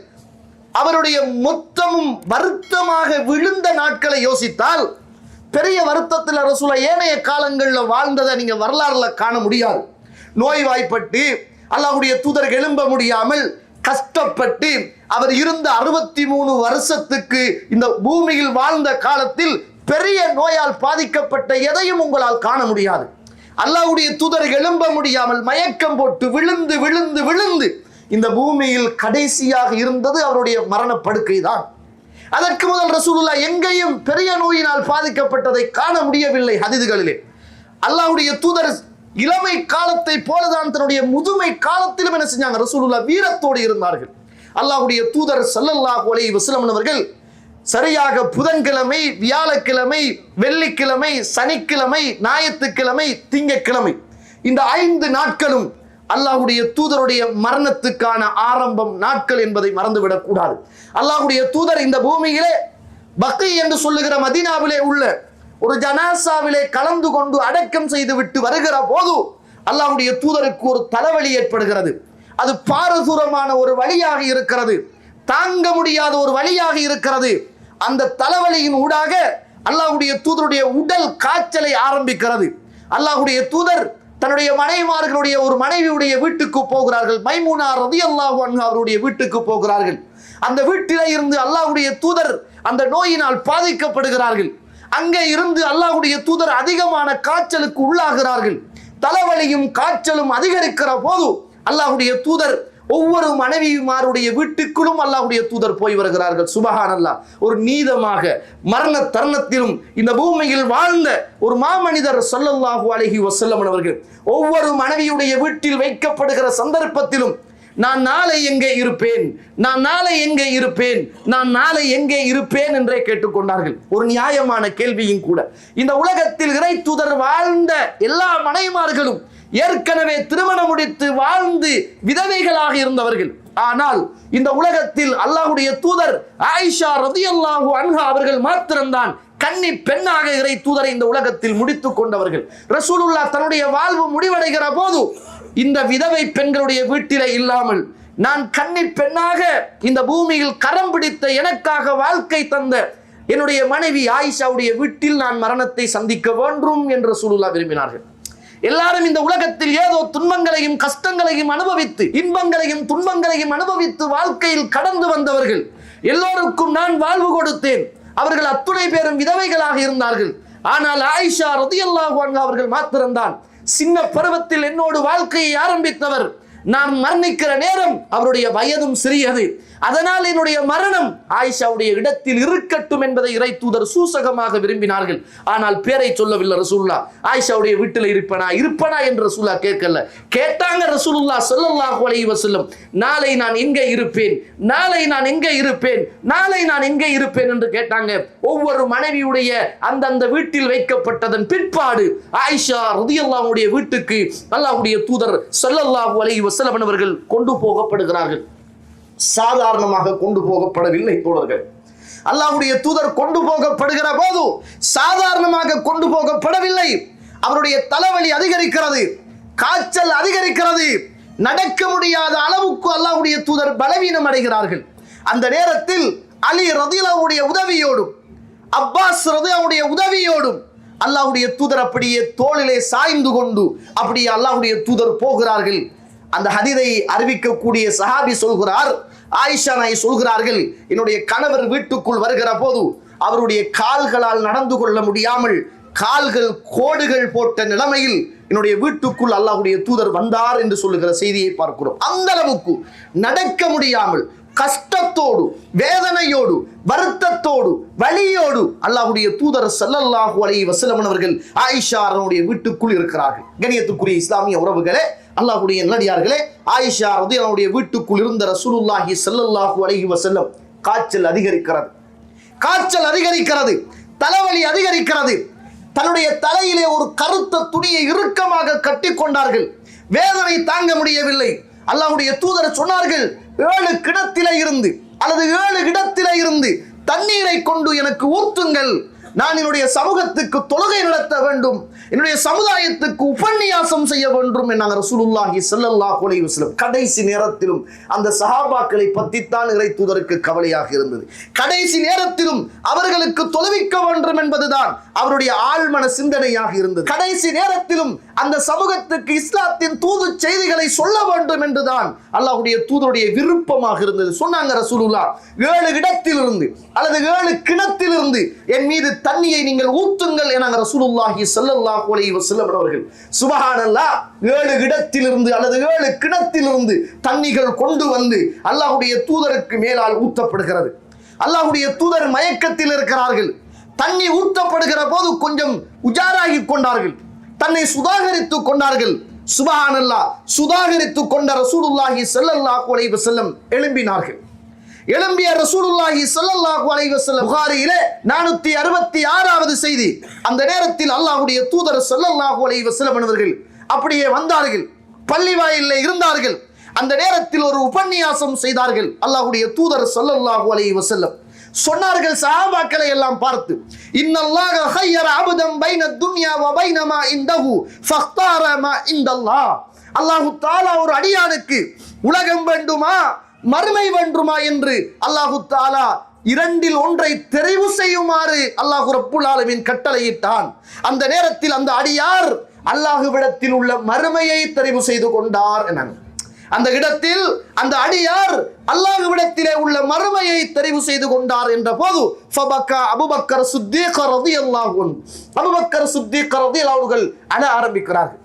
அவருடைய மொத்தமும் வருத்தமாக விழுந்த நாட்களை யோசித்தால் பெரிய வருத்தத்தில் ரசூலா ஏனைய காலங்களில் வாழ்ந்ததை நீங்க வரலாறுல காண முடியாது. நோய்வாய்ப்பட்டு அல்லாஹ்வுடைய தூதர் எழும்ப முடியாமல் கஷ்டப்பட்டு அவர் இருந்த 63 வருஷத்துக்கு இந்த பூமியில் வாழ்ந்த காலத்தில் பெரிய நோயால் பாதிக்கப்பட்ட எதையும் உங்களால் காண முடியாது. அல்லாஹ்வுடைய தூதர் எழும்ப முடியாமல் மயக்கம் போட்டு விழுந்து விழுந்து விழுந்து இந்த பூமியில் கடைசியாக இருந்தது அவருடைய மரணப்படுக்கை தான். அதற்கு முதல் ரசூலுல்லாஹ் எங்கேயும் பெரிய நோயினால் பாதிக்கப்பட்டதை காண முடியவில்லை ஹதீதுகளிலே. அல்லாஹ்வுடைய தூதர் இளமை காலத்தை போலதான் தன்னுடைய முதுமை காலத்திலும் என்ன செஞ்சாங்க, ரசூலுல்லாஹ் வீரத்தோடு இருந்தார்கள். அல்லாஹ்வுடைய தூதர் ஸல்லல்லாஹு அலைஹி வஸல்லம் அவர்கள் சரியாக புதன்கிழமை, வியாழக்கிழமை, வெள்ளிக்கிழமை, சனிக்கிழமை, ஞாயிற்றுக்கிழமை, திங்கட்கிழமை இந்த 5 நாட்களும் அல்லாஹ்வுடைய தூதருடைய மரணத்துக்கான ஆரம்பம் நாட்கள் என்பதை மறந்துவிடக் கூடாது. அல்லாஹ்வுடைய தூதர் இந்த பூமியிலே பக்கி என்று சொல்லுகிற மதீனாவிலே உள்ள ஒரு ஜனாசாவிலே கலந்து கொண்டு அடக்கம் செய்து விட்டு வருகிற போது அல்லாஹ்வுடைய தூதருக்கு ஒரு தலைவலி ஏற்படுகிறது. அது பாரதூரமான ஒரு வழியாக இருக்கிறது, தாங்க முடியாத ஒரு வழியாக இருக்கிறது. அந்த தலைவலியின் ஊடாக அல்லாஹ்வுடைய தூதருடைய உடல் காய்ச்சலை ஆரம்பிக்கிறது. அல்லாஹ்வுடைய தூதர் தன்னுடைய மனைவிமார்களுடைய ஒரு மனைவியுடைய வீட்டுக்கு போகிறார்கள். மைமூனா ரலியல்லாஹு அன்ஹா அவருடைய வீட்டுக்கு போகிறார்கள். அந்த வீட்டிலே இருந்து அல்லாஹ்வுடைய தூதர் அந்த நோயினால் பாதிக்கப்படுகிறார்கள். அங்கே இருந்து அல்லாஹ்வுடைய தூதர் அதிகமான காய்ச்சலுக்கு உள்ளாகிறார்கள். தலைவலியும் காய்ச்சலும் அதிகரிக்கிற போது அல்லாஹ்வுடைய தூதர் ஒவ்வொரு மனைவிமாருடைய வீட்டுக்குள்ளும் அல்லாஹ்வுடைய தூதர் போய் வருகிறார்கள். சுபஹானல்லாஹ். ஒரு நீதமாக மரண தருணத்திலும் இந்த பூமியில் வாழ்ந்த ஒரு மாமனிதர் ஸல்லல்லாஹு அலைஹி வஸல்லம் அவர்கள் ஒவ்வொரு மனைவியுடைய வீட்டில் வைக்கப்படுகிற சந்தர்ப்பத்திலும் நான் நாளை எங்கே இருப்பேன், நான் நாளை எங்கே இருப்பேன், நான் நாளை எங்கே இருப்பேன் என்றே கேட்டுக்கொண்டார்கள். ஒரு நியாயமான கேள்வியும் கூட. இந்த உலகத்தில் இறை தூதர் வாழ்ந்த எல்லா மனைவிமார்களும் ஏற்கனவே திருமணம் முடித்து வாழ்ந்து விதவைகளாக இருந்தவர்கள். ஆனால் இந்த உலகத்தில் அல்லாஹ்வுடைய தூதர் ஆயிஷா ரலியல்லாஹு அன்ஹா அவர்கள் மாத்திரம்தான் கன்னி பெண்ணாக இறை தூதரை இந்த உலகத்தில் முடித்துக் கொண்டவர்கள். ரசூலுல்லாஹ் தன்னுடைய வாழ்வு முடிவடைகிற போது இந்த விதவை பெண்களுடைய வீட்டிலே இல்லாமல் நான் கன்னி பெண்ணாக இந்த பூமியில் கரம் பிடித்த எனக்காக வாழ்க்கை தந்த என்னுடைய மனைவி ஆயிஷாவுடைய வீட்டில் நான் மரணத்தை சந்திக்க வேண்டும் என்று ரசூலுல்லாஹ் விரும்பினார்கள். எல்லாரும் இந்த உலகத்தில் ஏதோ துன்பங்களையும் கஷ்டங்களையும் அனுபவித்து இன்பங்களையும் துன்பங்களையும் அனுபவித்து வாழ்க்கையில் கடந்து வந்தவர்கள். எல்லோருக்கும் நான் வாழ்வு கொடுத்தேன். அவர்கள் அத்துணை பேரும் விதவைகளாக இருந்தார்கள். ஆனால் ஆயிஷா ரலியல்லாஹு அன்ஹா அவர்கள் மாத்திரம்தான் சின்ன பருவத்தில் என்னோடு வாழ்க்கையை ஆரம்பித்தவர். நான் மரணிக்கிற நேரம் அவருடைய வயதும் சிறியது. அதனால் என்னுடைய மரணம் ஆயிஷாவுடைய இடத்தில் இருக்கட்டும் என்பதை இறை தூதர் சூசகமாக விரும்பினார்கள். ஆனால் பேரை சொல்லவில்லை ரசூலுல்லாஹ். ஆயிஷாவுடைய வீட்டில் இருப்பனா என்று ரசூலுல்லாஹ் கேட்கல. கேட்டாங்க ரசூலுல்லாஹ் ஸல்லல்லாஹு அலைஹி வஸல்லம், நாளை நான் எங்கே இருப்பேன், நாளை நான் எங்கே இருப்பேன், நாளை நான் எங்கே இருப்பேன் என்று கேட்டாங்க. ஒவ்வொரு மனைவியுடைய அந்தந்த வீட்டில் வைக்கப்பட்டதன் பிற்பாடு ஆயிஷா ரலியல்லாஹுடைய வீட்டுக்கு அல்லாஹ்வுடைய தூதர் ஸல்லல்லாஹு அலைஹி வஸல்லம் அவர்கள் கொண்டு போகப்படுகிறார்கள். சாதாரணமாக கொண்டு போகப்படவில்லை தோழர்கள். அல்லாஹ்வுடைய தூதர் கொண்டு போகப்படுகிற போது சாதாரணமாக கொண்டு போகப்படவில்லை. அவருடைய தலைவலி அதிகரிக்கிறது, காய்ச்சல் அதிகரிக்கிறது, நடக்க முடியாத அளவுக்கு அல்லாஹ்வுடைய தூதர் பலவீனம் அடைகிறார்கள். அந்த நேரத்தில் அலி ரலியல்லாஹுடைய உதவியோடும் அப்பாஸ் ரலியல்லாஹுடைய உதவியோடும் அல்லாஹ்வுடைய தூதர் அப்படியே தோளிலே சாய்ந்து கொண்டு அப்படியே அல்லாஹ்வுடைய தூதர் போகிறார்கள். அந்த ஹதீஸை அறிவிக்கக்கூடிய சஹாபி சொல்கிறார், ஆயிஷா நாய் சொல்கிறார்கள், என்னுடைய கணவர் வீட்டுக்குள் வருகிற போது அவருடைய கால்களால் நடந்து கொள்ள முடியாமல் கால்கள் கோடுகள் போட்ட நிலைமையில் என்னுடைய வீட்டுக்குள் அல்லாஹ்வுடைய தூதர் வந்தார் என்று சொல்லுகிற செய்தியை பார்க்கிறோம். அந்த அளவுக்கு நடக்க முடியாமல் கஷ்டத்தோடு வேதனையோடு வருத்தத்தோடு வலியோடு அல்லாஹ்வுடைய தூதர் ஸல்லல்லாஹு அலைஹி வஸல்லம் அவர்கள் ஆயிஷா அவருடைய வீட்டுக்குள் இருக்கிறார்கள். கண்ணியத்துக்குரிய இஸ்லாமிய உறவுகளே, அல்லாஹ்வுடைய நல்லடியார்களே, ஆயிஷா ரலியல்லாஹுடைய வீட்டுக்குள் இருந்த ரசூலுல்லாஹி ஸல்லல்லாஹு அலைஹி வஸல்லம் காய்ச்சல் அதிகரிக்கிறது, தலைவலி அதிகரிக்கிறது. தன்னுடைய தலையிலே ஒரு கருத்த துணியை இறுக்கமாக கட்டி கொண்டார்கள். வேதனை தாங்க முடியவில்லை. அல்லாஹ்வுடைய தூதர் சொன்னார்கள், 7 கிணத்திலே இருந்து அல்லது 7 இடத்திலே இருந்து தண்ணீரை கொண்டு எனக்கு ஊற்றுங்கள். நான் என்னுடைய சமூகத்துக்கு தொழுகை நடத்த வேண்டும், என்னுடைய சமுதாயத்துக்கு உபன்யாசம் செய்ய வேண்டும் என்கிறார் ரசூலுல்லாஹி ஸல்லல்லாஹு அலைஹி வஸல்லம். கடைசி நேரத்திலும் அந்த சஹாபாக்களை பற்றித்தான் இறை தூதருக்கு கவலையாக இருந்தது. கடைசி நேரத்திலும் அவர்களுக்கு தொழுவிக்க வேண்டும் என்பதுதான் அவருடைய ஆழ்மன சிந்தனையாக இருந்தது. கடைசி நேரத்திலும் அந்த சமூகத்துக்கு இஸ்லாத்தின் தூது செய்திகளை சொல்ல வேண்டும் என்றுதான் அல்லாஹ்வுடைய தூதருடைய விருப்பமாக இருந்தது. சொன்னாங்க ரசூலுல்லாஹ், 7 இடத்திலிருந்து அல்லது 7 கிணத்திலிருந்து என் மீது தண்ணியை நீங்கள் ஊற்றுங்கள் என ரசூலுல்லாஹி ஸல்லல்லாஹு அலைஹி வஸல்லம் அவர்கள். சுப்ஹானல்லாஹ், 7 இடத்திலிருந்து அல்லது 7 கிணத்திலிருந்து தண்ணிகள் கொண்டு வந்து அல்லாஹ்வுடைய தூதருக்கு மேலால் ஊற்றப்படுகிறது. அல்லாஹ்வுடைய தூதர் மயக்கத்தில் இருக்கிறார்கள். தண்ணி ஊற்றப்படுகிற போது கொஞ்சம் உஜாராகி கொண்டார்கள், தன்னை சுதாகரித்துக் கொண்டார்கள். சுப்ஹானல்லாஹ், சுதாகரித்துக் கொண்ட ரசூலுல்லாஹி ஸல்லல்லாஹு அலைஹி வஸல்லம் எழும்பினார்கள். எழும்பிய ரசூலுல்லாஹி ஸல்லல்லாஹு அலைஹி வஸல்லம் புகாரியிலே 466வது செய்தி. அந்த நேரத்தில் அல்லாஹ்வுடைய தூதர் ஸல்லல்லாஹு அலைஹி வஸல்லம் அவர்கள் அப்படியே வந்தார்கள், பள்ளி வாயிலே இருந்தார்கள். அந்த நேரத்தில் ஒரு உபன்யாசம் செய்தார்கள். அல்லாஹ்வுடைய தூதர் ஸல்லல்லாஹு அலைஹி வஸல்லம் சொன்னார்கள் சஹாபாக்களை எல்லாம் பார்த்து, இன்னல்லாஹ ஹய்யர அப்தன் பைன துன்யா வ பைன மா இன்தஹு ஃபக்தார மா இன்தல்லாஹ். அல்லாஹ் தஆலா ஒரு அடியானுக்கு உலகம் வேண்டுமா மறுமை வேண்டுமா என்று அல்லாஹ் தஆலா 2இல் ஒன்றை தெரிவு செய்யுமாறு அல்லாஹ் ரப்புல் ஆலமீன் கட்டளையிட்டான். அந்த நேரத்தில் அந்த அடியார் அல்லாஹ்விடத்தில் உள்ள மறுமையை தெரிவு செய்து கொண்டார் என்னாங்க. அந்த இடத்தில் அந்த அடியார் அல்லாஹ்விடத்திலே உள்ள மறுமையை தெரிவு செய்து கொண்டார் என்ற போது ஃபபக்கா அபூபக்கர் சித்தீக் ரலியல்லாஹு அன்ஹு, அபூபக்கர் சித்தீக் ரலியல்லாஹு அவர்கள் அழ ஆரம்பிக்கிறார்கள்.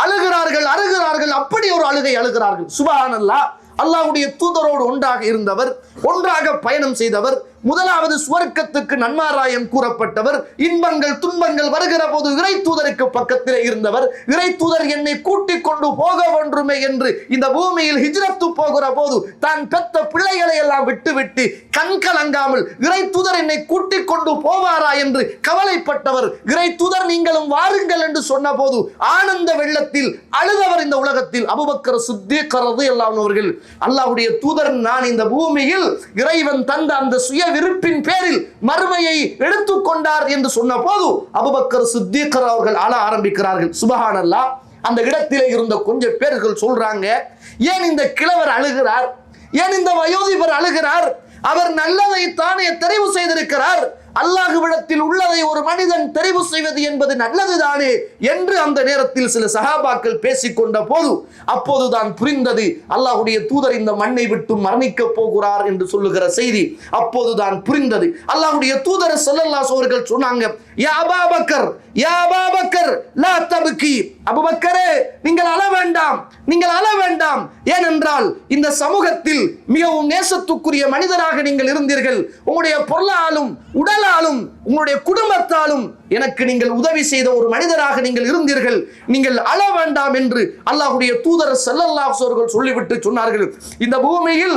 அழுகிறார்கள். அப்படி ஒரு அழுகை அழுகிறார்கள். சுப்ஹானல்லாஹ், அல்லாஹ்வுடைய தூதரோடு ஒன்றாக இருந்தவர், ஒன்றாக பயணம் செய்தவர், முதலாவது சுவர்க்கத்துக்கு நன்மாராயம் கூறப்பட்டவர், இன்பங்கள் துன்பங்கள் வருகிற போது இறை தூதருக்கு பக்கத்தில் இருந்தவர், இறை தூதர் என்னை கூட்டிக் கொண்டு போக வேண்டுமே என்று இந்த பூமியில் ஹிஜ்ரத்து போகிற போது தான் பெற்ற பிள்ளைகளை எல்லாம் விட்டுவிட்டு கண் கலங்காமல் இறை தூதர் என்னை கூட்டிக் கொண்டு போவாரா என்று கவலைப்பட்டவர், இறை தூதர் நீங்களும் வாருங்கள் என்று சொன்ன போது ஆனந்த வெள்ளத்தில் அழுதவர் இந்த உலகத்தில் அபூபக்கர் சித்தீக் ரலியல்லாஹு அன்ஹு அவர்கள். அல்லாஹ்வுடைய தூதர் நான் இந்த பூமியில் இறைவன் தந்த அந்த சுய விருப்பின் பேரில் மறுமையை எடுத்துக்கொண்டார் என்று சொன்ன போது அபூபக்கர் சித்தீக் அவர்கள் அழ ஆரம்பிக்கிறார்கள். சுப்ஹானல்லாஹ். அந்த இடத்திலே இருந்த கொஞ்சம் பேர்கள் சொல்றாங்க, ஏன் இந்த கிழவர் அழுகிறார், ஏன் இந்த வயோதிபர் அழுகிறார், அவர் நல்லதை தானே தெரிவு செய்திருக்கிறார், அல்லாஹ்விடத்தில் உள்ளதை ஒரு மனிதன் தெரிவு செய்வது என்பது நல்லதுதானே என்று அந்த நேரத்தில் சில சஹாபாக்கள் பேசிக்கொண்ட போது அப்போதுதான் புரிந்தது அல்லாஹ்வுடைய தூதர் இந்த மண்ணை விட்டு மரணிக்க போகிறார் என்று சொல்லுகிற செய்தி அப்போதுதான் புரிந்தது. அல்லாஹ்வுடைய தூதர் ஸல்லல்லாஹு அலைஹி அவர்கள் சொன்னாங்க, யா அபூபக்கர், யா அபூபக்கர் லா தப்கி, அபூபக்கரே நீங்கள் அழ வேண்டாம், நீங்கள் அழ வேண்டாம். ஏனென்றால் இந்த சமூகத்தில் மிகவும் நேசத்துக்குரிய மனிதராக நீங்கள் இருந்தீர்கள், உங்களுடைய பொருளாலும் உடலாலும் உங்களுடைய குடும்பத்தாலும் எனக்கு நீங்கள் உதவி செய்த ஒரு மனிதராக நீங்கள் இருந்தீர்கள், நீங்கள் அழ வேண்டாம் என்று அல்லாஹ்வுடைய தூதர் ஸல்லல்லாஹு அலைஹி அவர்கள் சொல்லிவிட்டு சொன்னார்கள். இந்த பூமியில்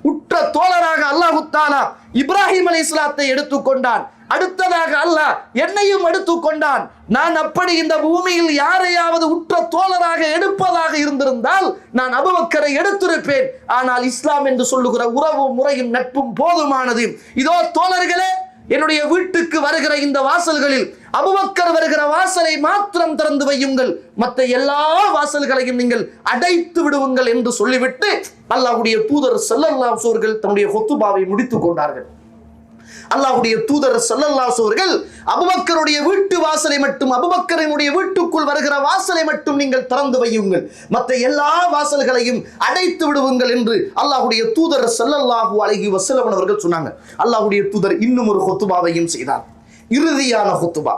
உற்ற தோழராக அல்லாஹ் தஆலா இப்ராஹிம் அலைஹிஸ்ஸலாத்தை எடுத்துக்கொண்டான், அடுத்ததாக அல்லாஹ் என்னையும் எடுத்துக்கொண்டான். நான் அப்படி இந்த பூமியில் யாரையாவது உற்ற தோழராக எடுப்பதாக இருந்திருந்தால் நான் அபூபக்கரை எடுத்திருப்பேன். ஆனால் இஸ்லாம் என்று சொல்லுகிற உறவு முறையும் நட்பும் போதுமானது. இதோ தோழர்களே, என்னுடைய வீட்டுக்கு வருகிற இந்த வாசல்களில் அபூபக்கர் வருகிற வாசலை மாத்திரம் திறந்து வையுங்கள், மற்ற எல்லா வாசல்களையும் நீங்கள் அடைத்து விடுவுங்கள் என்று சொல்லிவிட்டு அல்லாஹ்வுடைய தூதர் ஸல்லல்லாஹு அலைஹி அவர்கள் தன்னுடைய ஹுத்பாவை முடித்துக் கொண்டார்கள். அல்லாஹ்வுடைய தூதர் ஸல்லல்லாஹு அலைஹி அவர்கள் அபூபக்கருடைய வீட்டு வாசலை மட்டும், அபூபக்கரினுடைய வீட்டுக்குள் வருகிற வாசலை மட்டும் நீங்கள் திறந்து வையுங்கள், மற்ற எல்லா வாசல்களையும் அடைத்து விடுவுங்கள் என்று அல்லாஹ்வுடைய தூதர் ஸல்லல்லாஹு அலைஹி வஸல்லம் அவர்கள் சொன்னாங்க. அல்லாஹ்வுடைய தூதர் இன்னும் ஒரு ஹுத்பாவையும் செய்தார், இறுதியான ஹுத்பா.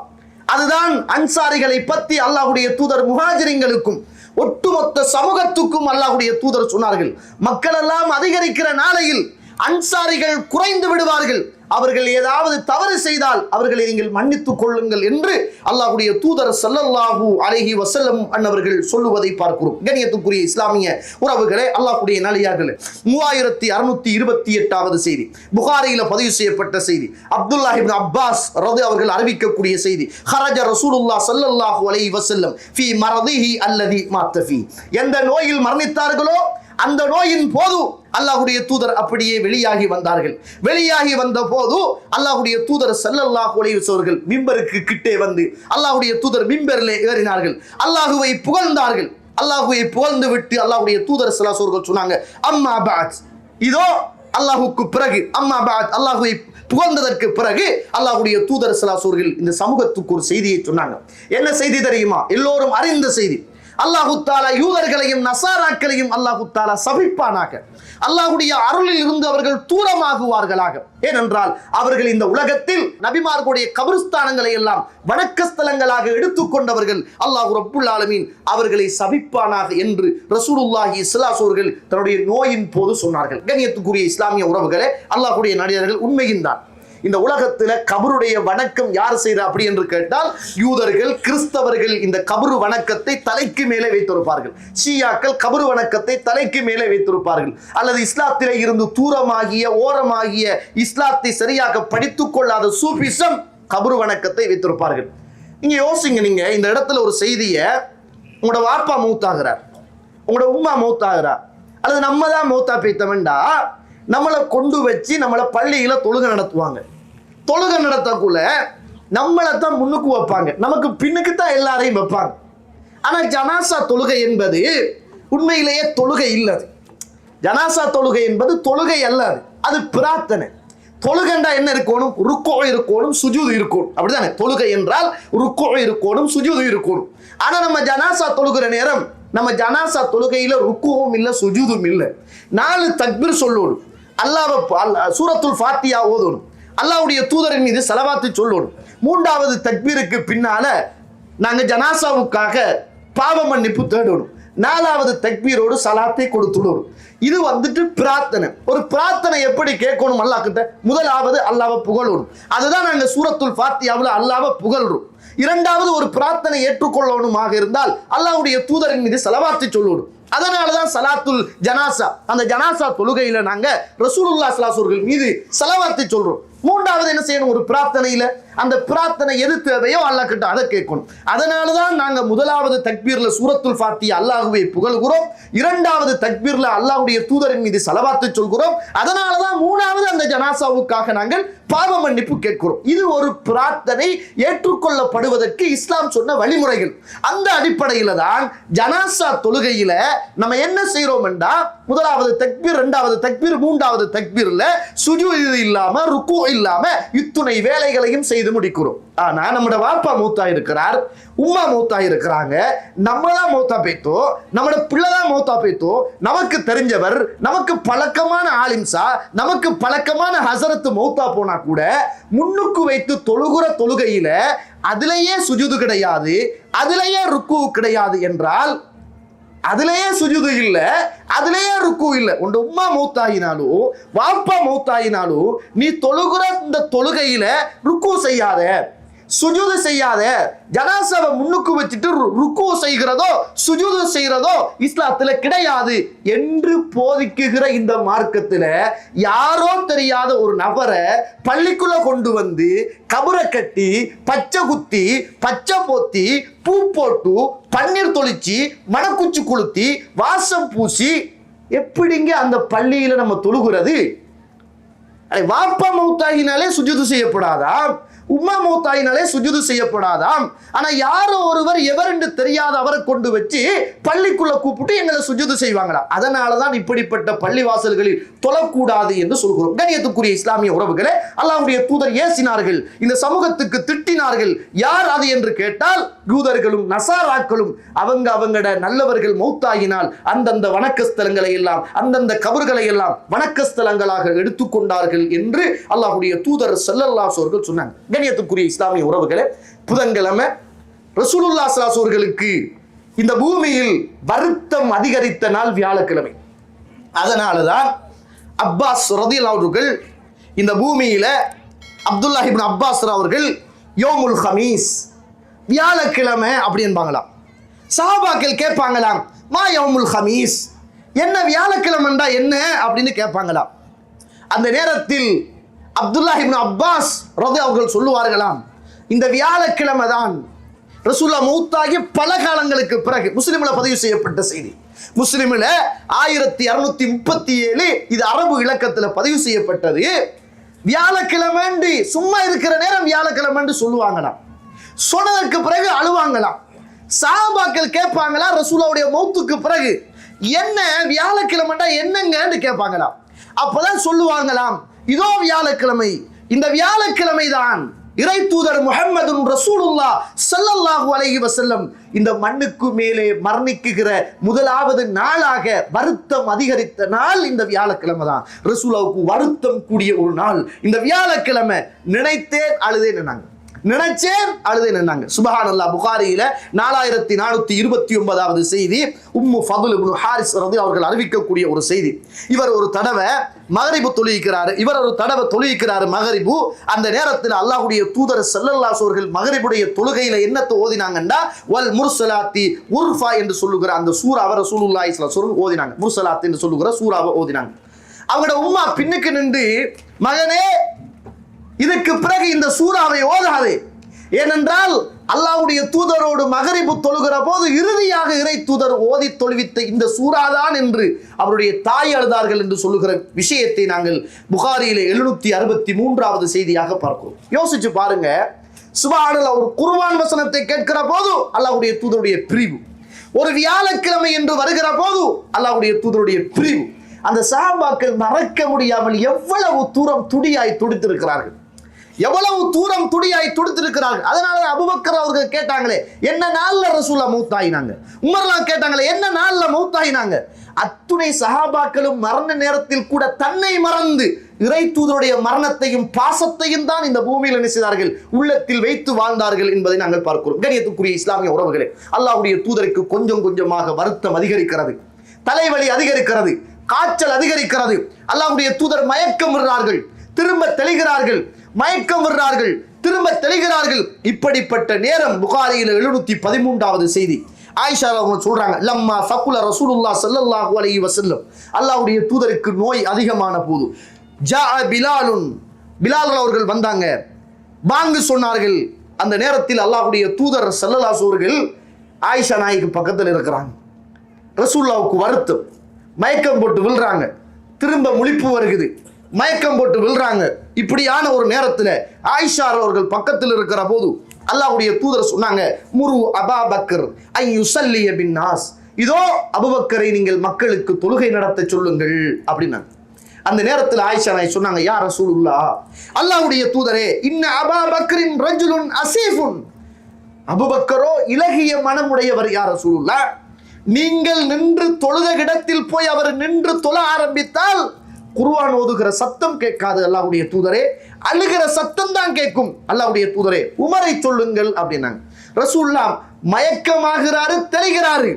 அதுதான் அன்சாரிகளை பற்றி அல்லாஹ்வுடைய தூதர் முஹாஜிரின்களுக்கும் ஒட்டுமொத்த சமூகத்துக்கும் அல்லாஹ்வுடைய தூதர் சொன்னார்கள். மக்கள் எல்லாம் அதிகரிக்கிற நாளையில் அன்சாரிகள் குறைந்து விடுவார்கள், அவர்கள் ஏதாவது தவறு செய்தால் அவர்களை நீங்கள் மன்னித்துக் கொள்ளுங்கள் என்று அல்லாஹ்வுடைய தூதர் ஸல்லல்லாஹு அலைஹி வஸல்லம் அன்னவர்கள் சொல்லுவதை பார்க்கிறோம். கண்ணியத்துக்குரிய இஸ்லாமிய உறவுகளே, அல்லாஹ்வுடைய நல்லடியார்களே, 3628வது செய்தி, புகாரியில பதிவு செய்யப்பட்ட செய்தி, அப்துல்லாஹ் இப்னு அப்பாஸ் ரலியல்லாஹு அவர்கள் அறிவிக்கக்கூடிய செய்தி, ஹரஜ ரசூலுல்லாஹ் ஸல்லல்லாஹு அலைஹி வஸல்லம் ஃபீ மரதிஹி அல்லதி மாத்த ஃபீ, எந்த நோயில் மரணித்தார்களோ அந்த நோயின் போது அல்லாஹ்வுடைய தூதர் அப்படியே வெளியாகி வந்தார்கள். வெளியாகி வந்த போது அல்லாஹ்வுடைய தூதர் ஸல்லல்லாஹு அலைஹி வஸல்லம் அவர்கள் மிம்பருக்கு கிட்டே வந்து அல்லாஹ்வுடைய தூதர் மிம்பரிலே ஏறினார்கள், அல்லாஹ்வை புகழ்ந்தார்கள். அல்லாஹ்வை புகழ்ந்து விட்டு அல்லாஹ்வுடைய தூதர் ஸல்லல்லாஹு அலைஹி வஸல்லம் சொன்னாங்க, அம்மா பஅத், இதோ அல்லாஹ்வுக்கு பிறகு, அம்மா பஅத், அல்லாஹ்வை புகழ்ந்ததற்கு பிறகு அல்லாஹ்வுடைய தூதர் ஸல்லல்லாஹு அலைஹி வஸல்லம் இந்த சமூகத்துக்கு ஒரு செய்தியை சொன்னாங்க. என்ன செய்தி தெரியுமா? எல்லோரும் அறிந்த செய்தி. அல்லாஹ் தஆலா யூதர்களையும் நசாராக்களையும் அல்லாஹ் தஆலா சபிப்பானாக, அல்லாஹ்வுடைய அருளில் இருந்து அவர்கள் தூரமாகுவார்களாக. ஏனென்றால் அவர்கள் இந்த உலகத்தில் நபிமார்களுடைய கபிரஸ்தானங்களை எல்லாம் வணக்க ஸ்தலங்களாக எடுத்துக்கொண்டவர்கள். அல்லாஹ் ரப்புல் ஆலமீன் அவர்களை சபிப்பானாக என்று ரசூலுல்லாஹி ஸல்லல்லாஹு அலைஹி அவர்கள் தன்னுடைய நோயின் போது சொன்னார்கள். கண்ணியத்துக்குரிய இஸ்லாமிய உறவுகளே, அல்லாஹ்வுடைய நல்லடியார்கள், உண்மையின்தான் இந்த உலகத்துல கபருடைய வணக்கம் யார் செய்யற அப்படி என்று கேட்டால் யூதர்கள், கிறிஸ்தவர்கள் இந்த கபரு வணக்கத்தை தலைக்கு மேலே வைத்திருப்பார்கள். ஷியாக்கள் கபரு வணக்கத்தை தலைக்கு மேலே வைத்திருப்பார்கள். அல்லது இஸ்லாத்திலே இருந்து தூரமாகிய ஓரமாகிய இஸ்லாத்தை சரியாக படித்துக் கொள்ளாத சூஃபிசம் கபரு வணக்கத்தை வைத்திருப்பார்கள். நீங்க யோசிங்க, நீங்க இந்த இடத்துல ஒரு செய்தியை, உங்களோட வாப்பா மௌத்தாகிறார், உங்களோட உம்மா மௌத்தாகிறார், அல்லது நம்ம தான் மௌத்தா பேத்தமெண்டா நம்மளை கொண்டு வச்சு நம்மளை பள்ளியில தொழுகை நடத்துவாங்க. தொழுகை நடத்தக்குள்ள நம்மளை தான் முன்னுக்கு வைப்பாங்க, நமக்கு பின்னுக்கு தான் எல்லாரையும் வைப்பாங்க. ஆனா ஜனாசா தொழுகை என்பது உண்மையிலேயே தொழுகை இல்லது. ஜனாசா தொழுகை என்பது தொழுகை அல்ல, அது பிரார்த்தனை. தொழுகைண்டா என்ன இருக்கணும்? ருக்கோ இருக்கணும், சுஜூது இருக்கணும், அப்படிதானே? தொழுகை என்றால் ருக்கோ இருக்கணும், சுஜூது இருக்கணும். ஆனா நம்ம ஜனாசா தொழுகிற நேரம் நம்ம ஜனாசா தொழுகையில ருக்குவும் இல்லை, சுஜூதும் இல்லை. 4 தக்பீர் சொல்லணும், சூரத்துல் ஃபாத்தியா ஓதணும், அல்லாஹ்வுடைய தூதரின் மீது ஸலவாத்து சொல்லணும். 3வது தக்பீருக்கு பின்னால நாங்க ஜனாசாவுக்காக பாவ மன்னிப்பு தேடணும். 4வது தக்பீரோடு சலாத்தை கொடுத்துடும். இது வந்துட்டு பிரார்த்தனை. ஒரு பிரார்த்தனை எப்படி கேட்கணும் அல்லாஹ் கிட்ட? முதலாவது அல்லாஹ்வை புகழணும். அதுதான் நாங்க சூரத்துல் ஃபாத்திஹாவுல அல்லாஹ்வை புகழ்றோம். இரண்டாவது ஒரு பிரார்த்தனை ஏற்றுக்கொள்ளணுமாக இருந்தால் அல்லாஹ்வுடைய தூதரின் மீது ஸலவாத்தை சொல்லணும். அதனாலதான் சலாத்துல் ஜனாசா, அந்த ஜனாசா தொழுகையில நாங்க ரசூலுல்லாஹி ஸல்லல்லாஹு அலைஹி வஸல்லம் மீது ஸலவாத்தை சொல்றோம். மூன்றாவது என்ன செய்யணும்? ஒரு பிரார்த்தனையில அந்த பிரார்த்தனை எது தேவையோ அல்லாஹ் கிட்ட அதை கேட்கணும். அதனாலதான் நாங்க முதலாவது தக்பீர்ல சூரத்துல் ஃபாத்திஹா அல்லாஹ்வை புகழ்கிறோம். இரண்டாவது தக்பீர்ல அல்லாஹ்வுடைய தூதரின் மீது ஸலவாத்தை சொல்கிறோம். அதனாலதான் மூணாவது அந்த ஜனாசாவுக்காக நாங்கள் பாவ மன்னிப்பு கேட்கிறோம். இது ஒரு பிரார்த்தனை ஏற்றுக்கொள்ளப்படுவதற்கு இஸ்லாம் சொன்ன வழிமுறைகள். அந்த அடிப்படையில தான் ஜனாசா தொழுகையில நம்ம என்ன செய்யறோம் என்றா, முதலாவது தக்பீர், இரண்டாவது தக்பீர், மூன்றாவது தக்பீர்ல சுஜூத் இல்லாம ருக்கு இல்லாம இத்துணை வேலைகளையும் செய்து முடிக்கிறோம். ஆனா நம்மட வாப்பா மூத்தா இருக்கிறார், உம்மா மூத்தா இருக்கிறாங்க, நம்ம தான் மூத்தா போய்த்தோம், நம்மட பிள்ளை தான் மூத்தா போய்த்தோம், நமக்கு தெரிஞ்சவர், நமக்கு பழக்கமான ஆலிம்சா, நமக்கு பழக்கமான ஹசரத்து மௌத்தா போனா கூட முன்னுக்கு வைத்து தொழுகிற தொழுகையில அதிலேயே சுஜூது கிடையாது, அதிலேயே ருக்கு கிடையாது என்றால், அதுலயே சுஜூது இல்ல, அதுலயே ருக்கு இல்ல. உங்க உம்மா மௌத்தாயினாலும் வாப்பா மௌத்தாயினாலும் நீ தொழுகிற இந்த தொழுகையில ருக்கு செய்யாத, சுஜூது செய்யாத. ஜனாசாவை முன்னுக்கு வச்சுட்டு ருக்கு செய்கிறதோ சுஜூது செய்கிறதோ இஸ்லாத்துல கிடையாது என்று போதிக்குகிற இந்த மார்க்கத்துல யாரோ தெரியாத ஒரு நபரை பள்ளிக்குள்ள கொண்டு வந்து கபரை கட்டி பச்சை குத்தி பச்சை போத்தி பூ போட்டு பன்னீர் தொளிச்சு மணக்குச்சி கொளுத்தி வாசம் பூசி எப்படிங்க அந்த பள்ளியில நம்ம தொழுகிறது? வாப்பா மௌத்தாகினாலே சுஜூது செய்யப்படாதாம், உம்மா மௌத்தாயினாலே சுஜூது செய்யப்படாதாம். ஆனா யாரோ ஒருவர் எவர் என்று தெரியாத அவரை கொண்டு வச்சு பள்ளிக்குள்ள கூப்பிட்டு எங்களை சுஜூது செய்வாங்களா? அதனாலதான் இப்படிப்பட்ட பள்ளிவாசல்களில் தொழக்கூடாது என்று சொல்கிறோம். கண்ணியத்துக்குரிய இஸ்லாமிய உறவுகளே, அல்லாஹ்வுடைய தூதர் ஏசினார்கள், இந்த சமூகத்துக்கு திட்டினார்கள். யார் அது என்று கேட்டால் யூதர்களும் நசாராக்களும். அவங்கட நல்லவர்கள் மௌத்தாகினால் அந்தந்த வணக்கஸ்தலங்களை எல்லாம் அந்தந்த கபர்களை எல்லாம் வணக்கஸ்தலங்களாக எடுத்துக்கொண்டார்கள் என்று அல்லாஹ்வுடைய தூதர் ஸல்லல்லாஹு அலைஹி வஸல்லம் சொன்னாங்க. கண்ணியத்துக்குரிய இஸ்லாமிய உறவுகளே, புதன்கிழமை ரசூலுல்லாஹி ஸல்லல்லாஹு அலைஹி வஸல்லுக்கு இந்த பூமியில் வருத்தம் அதிகரித்த நாள் வியாழக்கிழமை. அதனாலதான் அப்பாஸ் ரலியல்லாஹு அவர்கள் இந்த பூமியில அப்துல்லாஹ் இப்னு அப்பாஸ் அவர்கள் யோமுல் ஹமீஸ், வியாழக்கிழமை அப்படி என்பாங்களாம். சஹாபாக்கள் கேட்பாங்களாம், மா யோமுல் ஹமீஸ், என்ன வியாழக்கிழமைண்டா என்ன அப்படின்னு கேட்பாங்களாம். அந்த நேரத்தில் அப்துல்லாஹ் இப்னு அப்பாஸ் ரலியல்லாஹு அவர்கள் சொல்லுவார்களாம், இந்த வியாழக்கிழமை தான் ரசூலுல்லாஹ் மௌத்தாகி பல காலங்களுக்கு பிறகு முஸ்லிம்ல பதிவு செய்யப்பட்ட செய்தி. முஸ்லிம்ல 1637 இது அரபு இலக்கத்தில் பதிவு செய்யப்பட்டது. வியாழக்கிழமை சும்மா இருக்கிற நேரம் வியாழக்கிழமை சொல்லுவாங்களாம். சொன்னதற்கு பிறகு அழுவாங்களாம். சஹாபாக்கள் கேட்பாங்களா, ரசூலுல்லாஹ்வுடைய மௌத்துக்கு பிறகு என்ன வியாழக்கிழமைண்டா என்னங்கன்னு கேட்பாங்களாம். அப்பதான் சொல்லுவாங்களாம், இதோ வியாழக்கிழமை, இந்த வியாழக்கிழமை தான் இறை தூதர் முஹம்மது ரசூலுல்லாஹ் ஸல்லல்லாஹு அலைஹி வஸல்லம் இந்த மண்ணுக்கு மேலே மரணிக்குகிற முதலாவது நாளாக வருத்தம் அதிகரித்த நாள் இந்த வியாழக்கிழமை தான். ரசூலுல்லாஹ்வுக்கு வருத்தம் கூடிய ஒரு நாள் இந்த வியாழக்கிழமை. நினைத்தேன் அழுதேன் என்னாங்க, நினைச்சேன் அழுதேன் என்னாங்க. சுப்ஹானல்லாஹ். புகாரியில 4429வது செய்தி, உம்மு ஃபதுல் இப்னு ஹாரிஸ் ரலியல்லாஹு அவர்கள் அறிவிக்கக்கூடிய ஒரு செய்தி. இவர் ஒரு தடவை மகரிபு தொழுகிறாரு, இவர் ஒரு தடவை தொழுகிறாரு மகரிபு. அந்த நேரத்தில் அல்லாஹ்வுடைய தூதர் ஸல்லல்லாஹு அலைஹி வஸல்லம் மகரிபுடைய தொழுகையில என்னத்தை ஓதினாங்கன்னா, வல் முர்சலாத்தி உர்ஃபா என்று சொல்லுகிற அந்த சூராவை ரசூலுல்லாஹி ஸல்லல்லாஹு அலைஹி வஸல்லம் ஓதினாங்க. முர்சலாத் என்று சொல்லுகிற சூராவை ஓதினாங்க. அவங்களோட உம்மா பின்னுக்கு நின்று, மகனே இதுக்கு பிறகு இந்த சூறாவை ஓதாதே, ஏனென்றால் அல்லாஹ்வுடைய தூதரோடு மகரிபு தொழுகிற போது இறுதியாக இறை தூதர் ஓதி தொழுவித்த இந்த சூறாதான் என்று அவருடைய தாய் அழுதார்கள் என்று சொல்லுகிற விஷயத்தை நாங்கள் புகாரியிலே 763வது செய்தியாக பார்க்கிறோம். யோசிச்சு பாருங்க, சுப்ஹானல்லாஹ். ஒரு குர்ஆன் வசனத்தை கேட்கிற போது அல்லாஹ்வுடைய தூதருடைய பிரிவு, ஒரு வியாழக்கிழமை என்று வருகிற போது அல்லாஹ்வுடைய தூதருடைய பிரிவு. அந்த சஹாபாக்கள் மறக்க முடியாமல் எவ்வளவு தூரம் துடியாய் துடித்திருக்கிறார்கள், எவ்வளவு தூரம் துடியாய் துடித்திருக்கிறார்கள். அதனால அபூபக்கர் அவர்கள் கேட்டாங்களே, என்ன நாள்ல ரசூலுல்லாஹ் மௌத்தாயினாங்க. உமர்லாம் கேட்டாங்களே, என்ன நாள்ல மௌத்தாயினாங்க. அத்துணை சஹாபாக்களும் மரண நேரத்தில் கூட தன்னை மறந்து இறை தூதருடைய மரணத்தையும் பாசத்தையும் தான் இந்த பூமியில் என்ன செய்தார்கள், உள்ளத்தில் வைத்து வாழ்ந்தார்கள் என்பதை நாங்கள் பார்க்கிறோம். கண்ணியத்துக்குரிய இஸ்லாமிய உறவுகளே, அல்லாஹ்வுடைய தூதருக்கு கொஞ்சம் கொஞ்சமாக வருத்தம் அதிகரிக்கிறது, தலைவலி அதிகரிக்கிறது, காய்ச்சல் அதிகரிக்கிறது. அல்லாஹ்வுடைய தூதர் மயக்கம் விடுறார்கள், திரும்ப தெளிகிறார்கள், மயக்கம் விடுறார்கள், திரும்ப தெளிகிறார்கள். இப்படிப்பட்ட நேரம் புகாரியில் 713வது செய்தி ஆயிஷா அவங்க சொல்றாங்க, லம்மா ஃபகுல ரசூலுல்லாஹ் ஸல்லல்லாஹு அலைஹி வஸல்லம், அல்லாஹ்வுடைய தூதருக்கு நோய் அதிகமான போது, ஜா பிலாலுன், பிலால் அவர்கள் வந்தாங்க, பாங்கு சொன்னார்கள். அந்த நேரத்தில் அல்லாஹ்வுடைய தூதர் ஸல்லல்லாஹு அலைஹி அவர்கள் ஆயிஷா நாய்க்கு பக்கத்தில் இருக்கிறாங்க. ரசூலுல்லாஹ்வுக்கு வருத்தம், மயக்கம் போட்டு விழுறாங்க, திரும்ப முழிப்பு வருகிறது, மயக்கம் போட்டு விழுறாங்க. இப்படியான ஒரு நேரத்தில் ஆயிஷா அவர்கள் பக்கத்தில் இருக்கிற போது அல்லாஹ்வுடைய தூதர் சொன்னாங்க, முரு அபா பக்கர் ஐ யுஸல்லிய பின்னாஸ், இதோ அபூபக்கரை நீங்கள் மக்களுக்கு தொழுகை நடத்த சொல்லுங்கள் அப்படின்னாங்க. அந்த நேரத்தில் ஆயிஷா நாய் சொன்னாங்க, யா ரசூலுல்லாஹ், அல்லாஹ்வுடைய தூதரே, இன்ன அபா பக்கரின் ரஜுலுன் அசீஃபுன், அபூபக்கரோ இலகிய மனமுடையவர், யா ரசூலுல்லாஹ், நீங்கள் நின்று தொழுத இடத்தில் போய் அவர் நின்று தொழ ஆரம்பித்தால் குர்ஆன் ஓதுகிற சத்தம் கேட்காது அல்லாஹ்வுடைய தூதரே, அழுகிற சத்தம் தான் கேட்கும் அல்லாஹ்வுடைய தூதரே, உமரை சொல்லுங்கள் அப்படின்னாங்க. ரசூலுல்லாஹ் மயக்கமாகிறாரு, தெளிகிறாரு.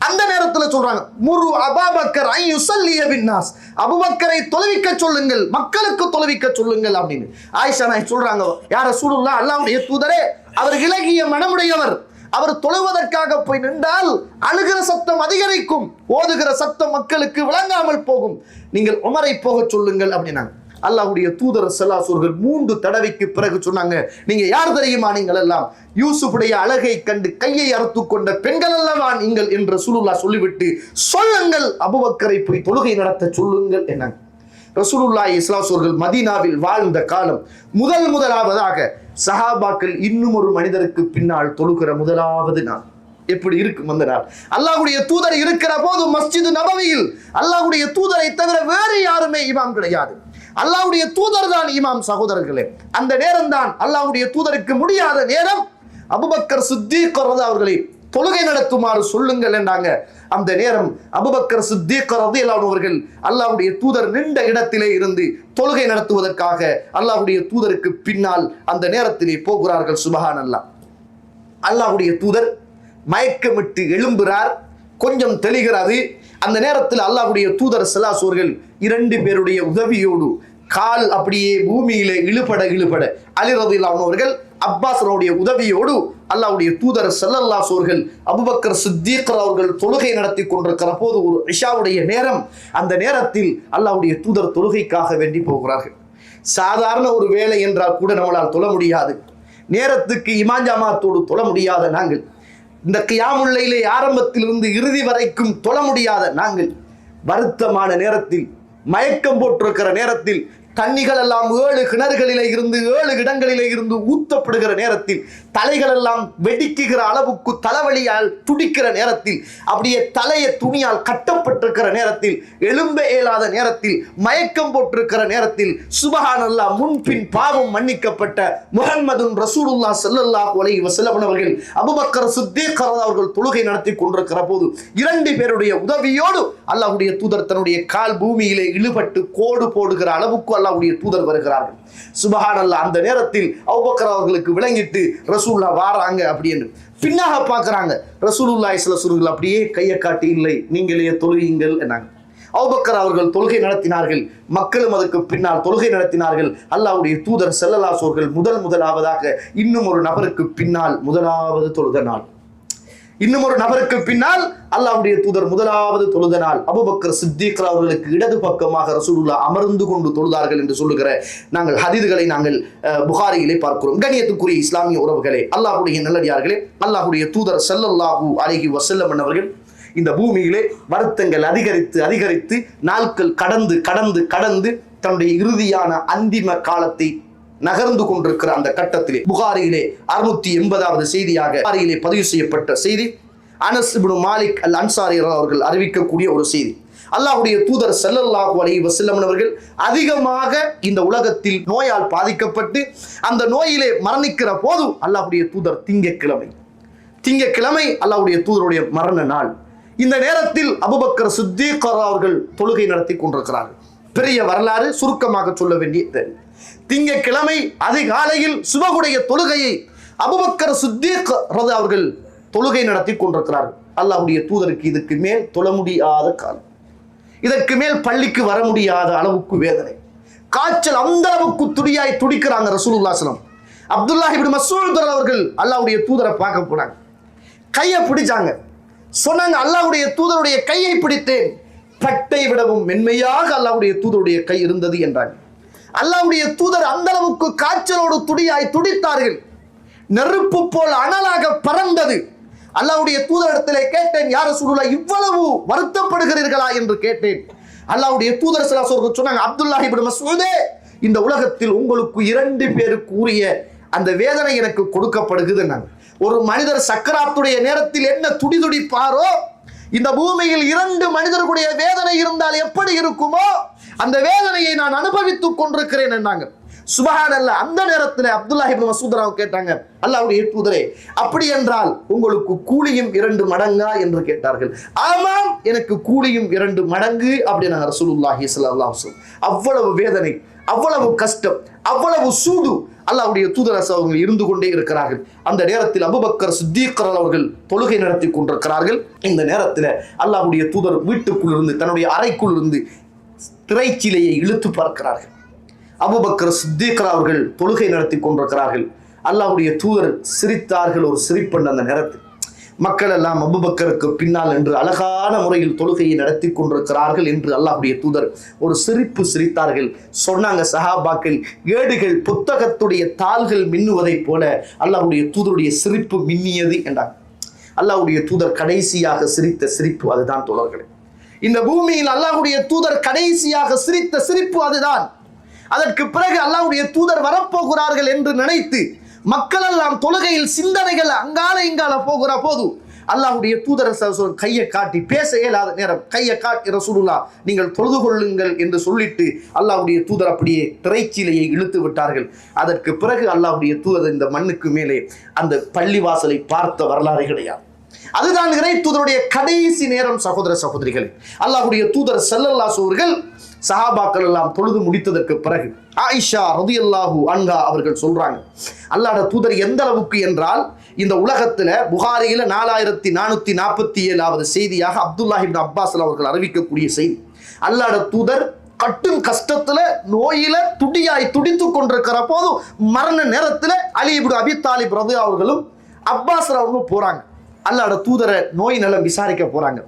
அந்த நேரத்தில் சொல்றாங்க, முரு அபூபக்கர் ஐ யுஸல்லிய பின்னாஸ், அபூபக்கரை தொழுவிக்க சொல்லுங்கள், மக்களுக்கு தொழுவிக்க சொல்லுங்கள் அப்படின்னு ஆயிஷா நாய் சொல்றாங்க. யா ரசூலுல்லாஹ், அல்லாஹ்வுடைய தூதரே, அவர் இலகிய மனமுடையவர், அவர் தொழுவதற்காக போய் நின்றால் அழுகிற சத்தம் அதிகரிக்கும், ஓதுகிற சத்தம் மக்களுக்கு விளங்காமல் போகும், நீங்கள் உமரை போக சொல்லுங்கள் அப்படின்னாங்க. அல்லாஹ்வுடைய தூதர் ஸல்லல்லாஹு அலைஹி வஸல்லம் 3 தடவைக்கு பிறகு சொன்னாங்க, நீங்க யார் தெரியுமா, நீங்கள் எல்லாம் யூசுஃபுடைய அழகை கண்டு கையை அறுத்து கொண்ட பெண்கள் அல்லவா நீங்கள் என்று ரசூலுல்லாஹ் சொல்லிவிட்டு, சொல்லுங்கள் அபூபக்கரை போய் தொழுகை நடத்த சொல்லுங்கள் என்னாங்க. ரசூலுல்லாஹி ஸல்லல்லாஹு அலைஹி வஸல்லம் மதீனாவில் வாழ்ந்த காலம் முதலாவதாக சஹாபாக்கள் இன்னும் ஒரு மனிதருக்கு பின்னால் தொழுகிற முதலாவது நாள். எப்படி இருக்கும் அந்த நாள்? அல்லாஹ்வுடைய தூதர் இருக்கிற போது மஸ்ஜித் நபவியில் அல்லாஹ்வுடைய தூதரை தவிர வேறு யாருமே இமாம் கிடையாது. அல்லாஹ்வுடைய தூதர் தான் இமாம். சகோதரர்களே, அந்த நேரம் தான் அல்லாஹ்வுடைய தூதருக்கு முடியாத நேரம். அபூபக்கர் சித்தீக் அவர்களை தொழுகை நடத்துமாறு சொல்லுங்கள் என்றாங்க. அந்த நேரம் அபூபக்கர் சித்தீக் ரலியல்லாஹு அன்ஹு அவர்கள் அல்லாஹ்வுடைய தூதர் நின்ற இடத்திலே இருந்து தொழுகை நடத்துவதற்காக அல்லாஹ்வுடைய தூதருக்கு பின்னால் அந்த நேரத்திலே போகிறார்கள். சுப்ஹானல்லாஹ். அல்லாஹ்வுடைய தூதர் மயக்கமிட்டு எழும்புகிறார், கொஞ்சம் தெளிகிறது. அந்த நேரத்தில் அல்லாஹ்வுடைய தூதர் ஸல்லல்லாஹு அலைஹி அவர்கள் 2 பேருடைய உதவியோடு கால் அப்படியே பூமியிலே இழுபட அலி ரலியல்லாஹு அன்ஹு அவர்கள் அப்பாஸனுடைய உதவியோடு அல்லாஹ்வுடைய தூதர் ஸல்லல்லாஹு அலைஹி அவர்கள் அபூபக்கர் சித்தீக் அவர்கள் தொழுகை நடத்தி கொண்டிருக்கிற போது ஒரு இஷாவுடைய நேரம். அந்த நேரத்தில் அல்லாஹ்வுடைய தூதர் தொழுகைக்காக வேண்டி போகிறார்கள். சாதாரண ஒரு வேலை என்றால் கூட நம்மளால் தொழ முடியாது, நேரத்துக்கு இமாம் ஜமாத்தோடு தொழ முடியாத நாங்கள், இந்த கியாமுல் லைலை ஆரம்பத்திலிருந்து இறுதி வரைக்கும் தொழ முடியாத நாங்கள், வருத்தமான நேரத்தில், மயக்கம் போட்டிருக்கிற நேரத்தில், தண்ணிகள் எல்லாம் 7 கிணறுகளிலே இருந்து 7 இடங்களிலே இருந்து ஊத்தப்படுகிற நேரத்தில், தலைகள் எல்லாம் வெடிக்குகிற அளவுக்கு தலைவலியால் துடிக்கிற நேரத்தில், அப்படியே தலையை துணியால் கட்டப்பட்டிருக்கிற நேரத்தில், எழும்ப இயலாத நேரத்தில், மயக்கம் போட்டிருக்கிற நேரத்தில், சுப்ஹானல்லாஹ், முன்பின் பாவம் மன்னிக்கப்பட்ட முஹம்மதுன் ரசூலுல்லாஹ் ஸல்லல்லாஹு அலைஹி வஸல்லம் அவர்கள் அபூபக்கர் சித்தீக் அவர்கள் தொழுகை நடத்தி கொண்டிருக்கிற போது 2 பேருடைய உதவியோடு அல்லாஹ்வுடைய தூதர் தன்னுடைய கால் பூமியிலே இழுபட்டு கோடு போடுகிற அளவுக்கு அல்லாஹ்வுடைய தூதர் வருகிறார்கள். சுப்ஹானல்லாஹ். அந்த நேரத்தில் அபூபக்கர் அவர்களுக்கு விளங்கிட்டு ரசூலுல்லாஹ் வாராங்க அப்படின்னு பின்னாக பார்க்கறாங்க. ரசூலுல்லாஹி ஸல்லல்லாஹு அலைஹி வஸல்லம் அப்படியே கையை காட்டி, இல்லை நீங்களே தொழுவீங்கள் என்னாங்க. அபூபக்கர் அவர்கள் தொழுகை நடத்தினார்கள், மக்களும் அதுக்கு பின்னால் தொழுகை நடத்தினார்கள். அல்லாஹ்வுடைய தூதர் ஸல்லல்லாஹு அலைஹி அவர்கள் முதலாவதாக இன்னும் ஒரு நபருக்கு பின்னால் முதலாவது தொழுத நாள், இன்னும் ஒரு நபருக்கு பின்னால் அல்லாஹ்வுடைய தூதர் முதலாவது தொழுத நாள். அபூபக்கர் சித்தீக் அவர்களுக்கு இடது பக்கமாக ரசூலுல்லாஹ் அமர்ந்து கொண்டு தொழுதார்கள் என்று சொல்லுகிற நாங்கள் ஹதீதுகளை நாங்கள் புகாரியிலே பார்க்கிறோம். கண்ணியத்துக்குரிய இஸ்லாமிய உறவுகளே, அல்லாஹ்வுடைய நல்லடியார்களே, அல்லாஹ்வுடைய தூதர் ஸல்லல்லாஹு அலைஹி வஸல்லம் அவர்கள் இந்த பூமியிலே வருத்தங்கள் அதிகரித்து நாட்கள் கடந்து தன்னுடைய இறுதியான அந்திம காலத்தை நகர்ந்து கொண்டிருக்கிற அந்த கட்டத்திலே புகாரியிலே 680வது செய்தியாக புகாரியிலே பதிவு செய்யப்பட்ட செய்தி, அனஸ் இப்னு மாலிக் அல் அன்சாரி அவர்கள் அறிவிக்கக்கூடிய ஒரு செய்தி. அல்லாஹ்வுடைய தூதர் ஸல்லல்லாஹு அலைஹி வஸல்லம் அவர்கள் அதிகமாக இந்த உலகத்தில் நோயால் பாதிக்கப்பட்டு அந்த நோயிலே மரணிக்கிற போது அல்லாஹ்வுடைய தூதர் திங்கட்கிழமை அல்லாஹ்வுடைய தூதருடைய மரண நாள். இந்த நேரத்தில் அபூபக்கர் சித்தீக் அவர்கள் தொழுகை நடத்தி கொண்டிருக்கிறார்கள். பெரிய வரலாறு, சுருக்கமாக சொல்ல வேண்டியது. திங்கட்கிழமை அதிகாலையில் சுபகுடைய தொழுகையை அபூபக்கர் சித்தீக் அவர்கள் தொழுகை நடத்தி கொண்டிருக்கிறார்கள். அல்லாஹ்வுடைய தூதருக்கு இதுக்கு மேல் தொழ முடியாத காலம், இதற்கு மேல் பள்ளிக்கு வர முடியாத அளவுக்கு வேதனை, காய்ச்சல், அந்த அளவுக்கு துடியாய் துடிக்கிறாங்க ரசூலுல்லாஹி ஸல்லல்லாஹு அலைஹி வஸல்லம். அப்துல்லாஹ் இப்னு மஸ்ஊத் அவர்கள் அல்லாஹ்வுடைய தூதரை பார்க்க போனாங்க. கையை பிடிச்சாங்க. சொன்னாங்க, அல்லாஹ்வுடைய தூதருடைய கையை பிடித்தேன், பட்டை விடவும் மென்மையாக அல்லாஹ்வுடைய தூதருடைய கை இருந்தது என்றாங்க. அல்லாஹ்வுடைய தூதர் அந்த அளவுக்கு காய்ச்சலோடு துடியாய் துடித்தார்கள். நெருப்பு போல் அனலாக பறந்தது. அல்லாஹ்வுடைய தூதரிடத்திலே கேட்டேன், யா ரசூலுல்லாஹ், இவ்வளவு வருத்தப்படுகிறீர்களா என்று கேட்டேன். அல்லாஹ்வுடைய தூதர் ஸல்லல்லாஹு அலைஹி வஸல்லம் சொன்னாங்க, அப்துல்லாஹ் இப்னு மஸ்ஊதே, இந்த உலகத்தில் உங்களுக்கு 2 பேருக்கு உரிய அந்த வேதனை எனக்கு கொடுக்கப்படுகிறது. ஒரு மனிதர் சக்கராத்துடைய நேரத்தில் என்ன துடிதுடிப்பாரோ, இந்த பூமியில் 2 மனிதர்களுடைய வேதனை இருந்தால் எப்படி இருக்குமோ அந்த வேதனையை நான் அனுபவித்துக் கொண்டிருக்கிறேன் என்றாங்க. சுப்ஹானல்லாஹ். அந்த நேரத்தில் அப்துல்லாஹ் இப்னு மஸ்ஊத் கேட்டாங்க, அல்லாஹ்வுடைய தூதரே, அப்படி என்றால் உங்களுக்கு கூலியும் 2 மடங்கா என்று கேட்டார்கள். ஆமாம், எனக்கு கூலியும் 2 மடங்கு அப்படின்னாங்க ரசூலுல்லாஹி ஸல்லல்லாஹு அலைஹி வஸல்லம். அவ்வளவு வேதனை, அவ்வளவு கஷ்டம், அவ்வளவு சூடு அல்லாஹ்வுடைய தூதர் அவர்கள் இருந்து கொண்டே இருக்கிறார்கள். அந்த நேரத்தில் அபூபக்கர் சித்தீக் அவர்கள் தொழுகை நடத்தி கொண்டிருக்கிறார்கள். இந்த நேரத்தில் அல்லாஹ்வுடைய தூதர் வீட்டுக்குள் இருந்து, தன்னுடைய அறைக்குள் இருந்து திரைச்சீலையை இழுத்து பார்க்கிறார்கள். அபூபக்கர் சித்தீக் அவர்கள் தொழுகை நடத்தி கொண்டிருக்கிறார்கள். அல்லாஹ்வுடைய தூதர் சிரித்தார்கள். ஒரு சிரிப்பெண். அந்த நேரத்தில் மக்கள் எல்லாம் அபூபக்கருக்கு பின்னால் என்று அழகான முறையில் தொழுகையை நடத்தி கொண்டிருக்கிறார்கள் என்று அல்லாஹ்வுடைய தூதர் ஒரு சிரிப்பு சிரித்தார்கள். சொன்னாங்க, சஹாபாக்கள் ஏடுகள் புத்தகத்துடைய தாள்கள் மின்னுவதைப் போல அல்லாஹ்வுடைய தூதருடைய சிரிப்பு மின்னியது என்றார். அல்லாஹ்வுடைய தூதர் கடைசியாக சிரித்த சிரிப்பு அதுதான் தோழர்களே. இந்த பூமியில் அல்லாஹ்வுடைய தூதர் கடைசியாக சிரித்த சிரிப்பு அதுதான். அதற்கு பிறகு அல்லாஹ்வுடைய தூதர் வரப்போகிறார்கள் என்று நினைத்து மக்கள் எல்லாம் தொழுகையில் சிந்தனைகள் அங்கால இங்கால போகிற போது அல்லாஹ்வுடைய தூதர் கையை காட்டி, பேச இயலாத நேரம், கையை காட்டி, ரசூலுல்லாஹ் நீங்கள் தொழுது கொள்ளுங்கள் என்று சொல்லிட்டு அல்லாஹ்வுடைய தூதர் அப்படியே திரைச்சீலையை இழுத்து விட்டார்கள். அதற்கு பிறகு அல்லாஹ்வுடைய தூதர் இந்த மண்ணுக்கு மேலே அந்த பள்ளிவாசலை பார்த்த வரலாறு கிடையாது. அதுதான் இறை தூதருடைய கடைசி நேரம். சகோதர சகோதரிகளே, அல்லாஹ்வுடைய தூதர் ஸல்லல்லாஹு அலைஹி அவர்கள் சஹாபாக்கள் எல்லாம் தொழுது முடித்ததற்கு பிறகு ஆயிஷா ரலியல்லாஹு அன்ஹா அவர்கள் சொல்றாங்க, அல்லாஹ்வுடைய தூதர் எந்த அளவுக்கு என்றால், இந்த உலகத்துல புகாரியில 4447வது செய்தியாக அப்துல்லாஹ் இப்னு அப்பாஸ் அவர்கள் அறிவிக்கக்கூடிய செய்தி, அல்லாஹ்வுடைய தூதர் கட்டும் கஷ்டத்துல நோயில துடியாய் துடித்துக் கொண்டிருக்கிற போது மரண நேரத்துல அலி இப்னு அபி தாலிப் ரலியல்லாஹு அவர்களும் அப்பாஸ் அவர்களும் போறாங்க. அல்லாஹ்வுடைய தூதரை நோய் நலம் விசாரிக்க போறாங்க.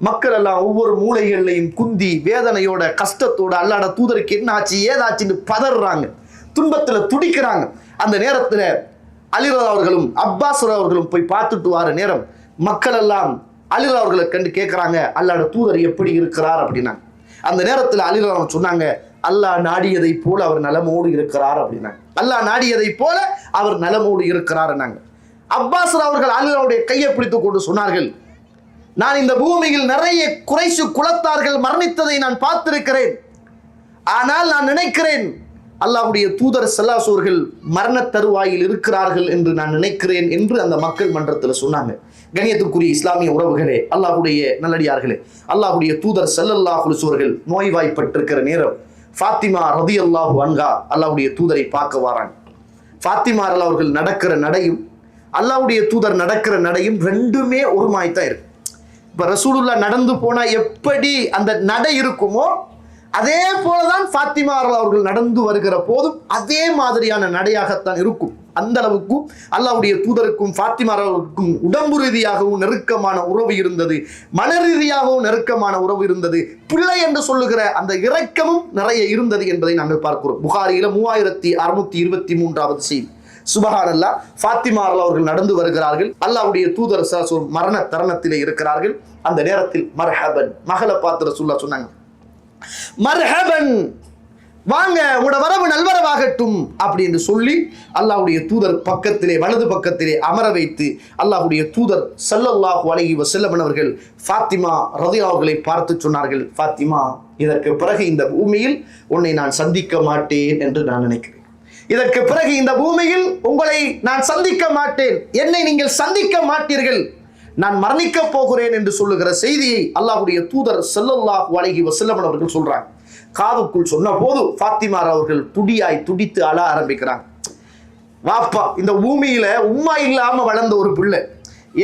மக்கள் எல்லாம் ஒவ்வொரு மூலைகள்லையும் குந்தி வேதனையோட கஷ்டத்தோட அல்லாஹ்வுடைய தூதருக்கு என்ன ஆச்சு ஏதாச்சுன்னு பதறாங்க, துன்பத்துல துடிக்கிறாங்க. அந்த நேரத்துல அலி அவர்களும் அப்பாஸ் அவர்களும் போய் பார்த்துட்டு வர நேரம் மக்கள் எல்லாம் அலி அவர்களை கண்டு கேட்கிறாங்க, அல்லாஹ்வுடைய தூதர் எப்படி இருக்கிறார் அப்படின்னா. அந்த நேரத்தில் அலி அவர்கள் சொன்னாங்க, அல்லாஹ் நாடியதை போல அவர் நலமோடு இருக்கிறார் அப்படின்னாங்க. அல்லாஹ் நாடியதை போல அவர் நலமோடு இருக்கிறார். அப்பாஸ் அவர்கள் அலி அவருடைய கையை பிடித்துக் கொண்டு சொன்னார்கள், நான் இந்த பூமியில் நிறைய குறைஷ் குலத்தார்கள் மரணித்ததை நான் பார்த்திருக்கிறேன். ஆனால் நான் நினைக்கிறேன் அல்லாஹ்வுடைய தூதர் ஸல்லல்லாஹு அலைஹி அவர்கள் மரண தருவாயில் இருக்கிறார்கள் என்று நான் நினைக்கிறேன் என்று அந்த மக்கள் மன்றத்தில் சொன்னாங்க. கண்ணியத்துக்குரிய இஸ்லாமிய உறவுகளே, அல்லாஹ்வுடைய நல்லடியார்களே, அல்லாஹ்வுடைய தூதர் ஸல்லல்லாஹு அலைஹி அவர்கள் நோய்வாய்ப்பட்டிருக்கிற நேரம் ஃபாத்திமா ரலியல்லாஹு அன்ஹா அல்லாஹ்வுடைய தூதரை பார்க்க வராங்க. ஃபாத்திமா அவர்கள் நடக்கிற நடையும் அல்லாஹ்வுடைய தூதர் நடக்கிற நடையும் ரெண்டுமே ஒரு மாதிரி தான் இருக்கு. இப்போ ரசூலுல்லாஹ் நடந்து போனா எப்படி அந்த நடை இருக்குமோ அதே போலதான் ஃபாத்திமா அவர்கள் நடந்து வருகிற போதும் அதே மாதிரியான நடையாகத்தான் இருக்கும். அந்த அளவுக்கு அல்லாஹ்வுடைய தூதருக்கும் ஃபாத்திமா அவர்களுக்கும் உடம்பு ரீதியாகவும் நெருக்கமான உறவு இருந்தது, மன ரீதியாகவும் நெருக்கமான உறவு இருந்தது, பிள்ளை என்று சொல்லுகிற அந்த இரக்கமும் நிறைய இருந்தது என்பதை நாங்கள் பார்க்கிறோம். புகாரியில 3623வது செய்தி. சுபஹானல்லாஹ். ஃபாத்திமா அவர்கள் நடந்து வருகிறார்கள். அல்லாஹ்வுடைய தூதர் மரண தருணத்திலே இருக்கிறார்கள். அந்த நேரத்தில் மர்ஹபன், மகளை பார்த்து ரசூலுல்லாஹ் சொன்னாங்க, மர்ஹபன், வாங்க, உங்களோட வரவு நல்வரவாகட்டும் அப்படின்னு சொல்லி அல்லாஹ்வுடைய தூதர் பக்கத்திலே வலது பக்கத்திலே அமர வைத்து அல்லாஹ்வுடைய தூதர் ஸல்லல்லாஹு அலைஹி வஸல்லம் அவர்கள் ஃபாத்திமா ரலியல்லாஹு அவர்களை பார்த்து சொன்னார்கள், ஃபாத்திமா, இதற்கு பிறகு இந்த பூமியில் உன்னை நான் சந்திக்க மாட்டேன் என்று நான் நினைக்கிறேன். இதற்கு பிறகு இந்த பூமியில் உங்களை நான் சந்திக்க மாட்டேன், என்னை நீங்கள் சந்திக்க மாட்டீர்கள். நான் மரணிக்க போகிறேன் என்று சொல்லுகிற செய்தியை அல்லாஹ்வுடைய தூதர் ஸல்லல்லாஹு அலைஹி வஸல்லம் அவர்கள் சொல்றாங்க. காதுக்குள் சொன்ன போது ஃபாத்திமா அவர்கள் துடியாய் துடித்து அழ ஆரம்பிக்கிறாங்க. வாப்பா, இந்த பூமியில உம்மா இல்லாம வளர்ந்த ஒரு பிள்ளை,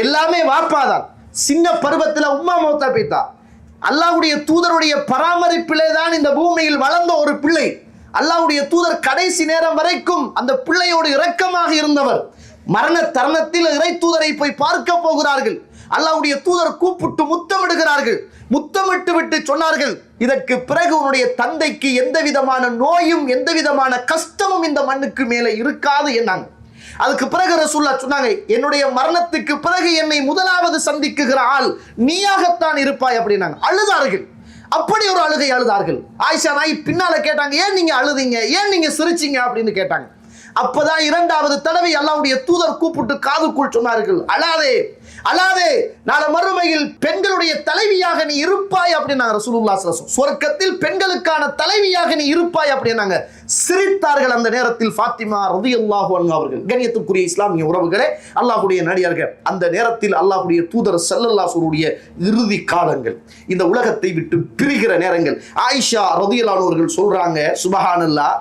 எல்லாமே வாப்பாதான். சின்ன பருவத்துல உம்மா மௌத்தா போய்த்தா. அல்லாஹ்வுடைய தூதருடைய பராமரிப்பிலே தான் இந்த பூமியில் வளர்ந்த ஒரு பிள்ளை. அல்லாஹ்வுடைய தூதர் கடைசி நேரம் வரைக்கும் அந்த பிள்ளையோடு இரக்கமாக இருந்தவர். மரண தருணத்தில் இறை தூதரை போய் பார்க்க போகிறார்கள். அல்லாஹ்வுடைய தூதர் கூப்பிட்டு முத்தமிடுகிறார்கள். முத்தமிட்டு விட்டு சொன்னார்கள், இதற்கு பிறகு உன்னுடைய தந்தைக்கு எந்த விதமான நோயும் எந்த விதமான கஷ்டமும் இந்த மண்ணுக்கு மேலே இருக்காது என்னாங்க. அதுக்கு பிறகு ரசூலுல்லாஹ் சொன்னாங்க, என்னுடைய மரணத்துக்கு பிறகு என்னை முதலாவது சந்திக்குகிற ஆள் நீயாகத்தான் இருப்பாய் அப்படின்னாங்க. அழுதார்கள். அப்படி ஒரு அழுகை அழுதார்கள். ஆயிஷா நாய் பின்னால கேட்டாங்க, ஏன் நீங்க அழுதீங்க, ஏன் நீங்க சிரிச்சீங்க அப்படின்னு கேட்டாங்க. அப்பதான் இரண்டாவது தடவை அல்லாஹ்வுடைய தூதர் கூப்பிட்டு காதுக்குள் சொன்னார்கள், அழாதே அழாதே, நாளை மறுமையில் பெண்களுடைய தலைவியாக நீ இருப்பாய் அப்படின்னாங்க ரசூலுல்லாஹி ஸல்லல்லாஹு அலைஹி வஸல்லம். சொர்க்கத்தில் பெண்களுக்கான தலைவியாக நீ இருப்பாய் அப்படின்னாங்க. சிரித்தார்கள் அந்த நேரத்தில் ஃபாத்திமா ரலியல்லாஹு அன்ஹா அவர்கள். கண்ணியத்துக்குரிய இஸ்லாமிய உறவுகளே, அல்லாஹ்வுடைய நடிகார்கள், அந்த நேரத்தில் அல்லாஹ்வுடைய தூதர் ஸல்லல்லாஹு அலைஹி வஸல்லம் இறுதி காலங்கள், இந்த உலகத்தை விட்டு பிரிகிற நேரங்கள். ஆயிஷா ரலியல்லாஹு அன்ஹா அவர்கள் சொல்றாங்க, சுப்ஹானல்லாஹ்,